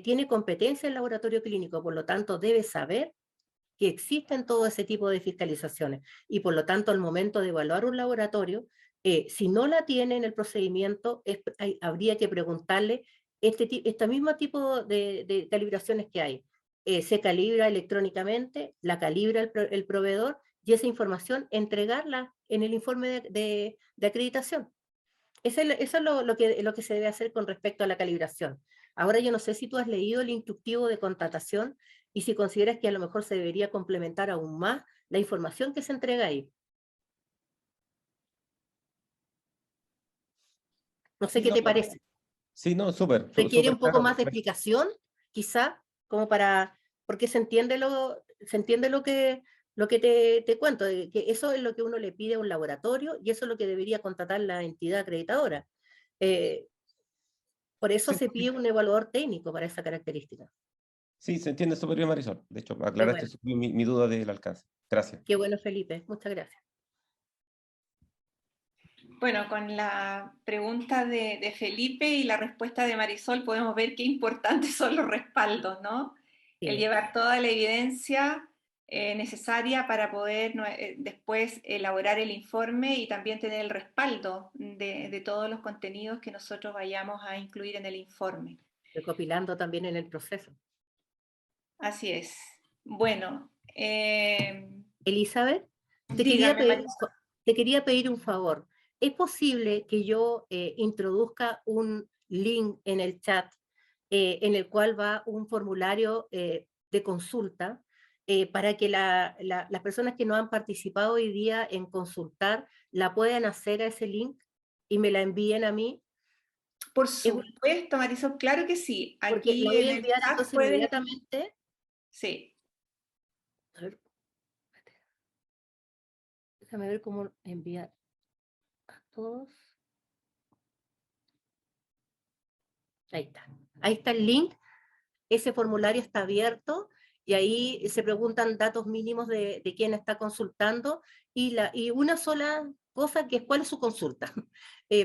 tiene competencia en laboratorio clínico, por lo tanto debe saber que existen todo ese tipo de fiscalizaciones y por lo tanto al momento de evaluar un laboratorio, si no la tiene en el procedimiento, habría que preguntarle este mismo tipo de calibraciones que hay. Se calibra electrónicamente, la calibra el proveedor y esa información entregarla en el informe de acreditación. Eso es lo que se debe hacer con respecto a la calibración. Ahora yo no sé si tú has leído el instructivo de contratación y si consideras que a lo mejor se debería complementar aún más la información que se entrega ahí. No sé Sí, qué no, te parece. sí, no, súper, Requiere súper un poco claro. más de explicación, quizá, como para, porque se entiende lo que te cuento, de que eso es lo que uno le pide a un laboratorio y eso es lo que debería contratar la entidad acreditadora. Eh, por eso Sí, se pide un evaluador técnico para esa característica. sí, se entiende súper bien, Marisol. De hecho, Qué aclaraste bueno, súper bien mi duda del alcance. Gracias. qué bueno, Felipe. Muchas gracias. Bueno, con la pregunta de Felipe y la respuesta de Marisol podemos ver qué importantes son los respaldos, ¿no? El Sí. llevar toda la evidencia necesaria para poder después elaborar el informe y también tener el respaldo de todos los contenidos que nosotros vayamos a incluir en el informe. Recopilando también en el proceso. Así es. Bueno, Elizabeth, te quería dígame, pedir, Marisol. te quería pedir un favor. ¿Es posible que yo introduzca un link en el chat en el cual va un formulario de consulta para que las personas que no han participado hoy día en consultar la puedan hacer a ese link y me la envíen a mí? Por Es- supuesto, Marisol, claro que sí. Porque la Aquí voy en a el enviar chat entonces puedes... inmediatamente. Sí. A ver, déjame ver cómo enviar a todos. Ahí está. Ahí está el link. Ese formulario está abierto y ahí se preguntan datos mínimos de quién está consultando y una sola cosa que es cuál es su consulta,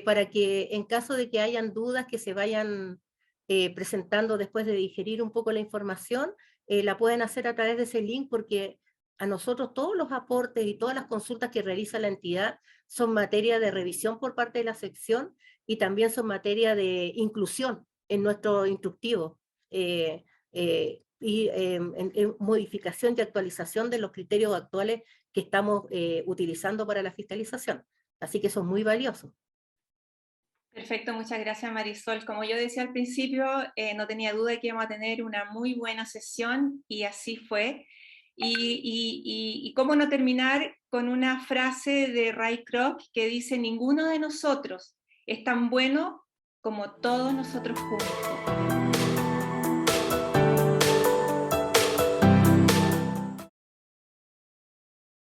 para que en caso de que hayan dudas que se vayan presentando después de digerir un poco la información, la pueden hacer a través de ese link porque a nosotros todos los aportes y todas las consultas que realiza la entidad son materia de revisión por parte de la sección y también son materia de inclusión en nuestro instructivo. En modificación y actualización de los criterios actuales que estamos utilizando para la fiscalización. Así que son muy valiosos. Perfecto, muchas gracias Marisol. Como yo decía al principio, no tenía duda de que íbamos a tener una muy buena sesión y así fue. Y cómo no terminar con una frase de Ray Kroc que dice, ninguno de nosotros es tan bueno como todos nosotros juntos.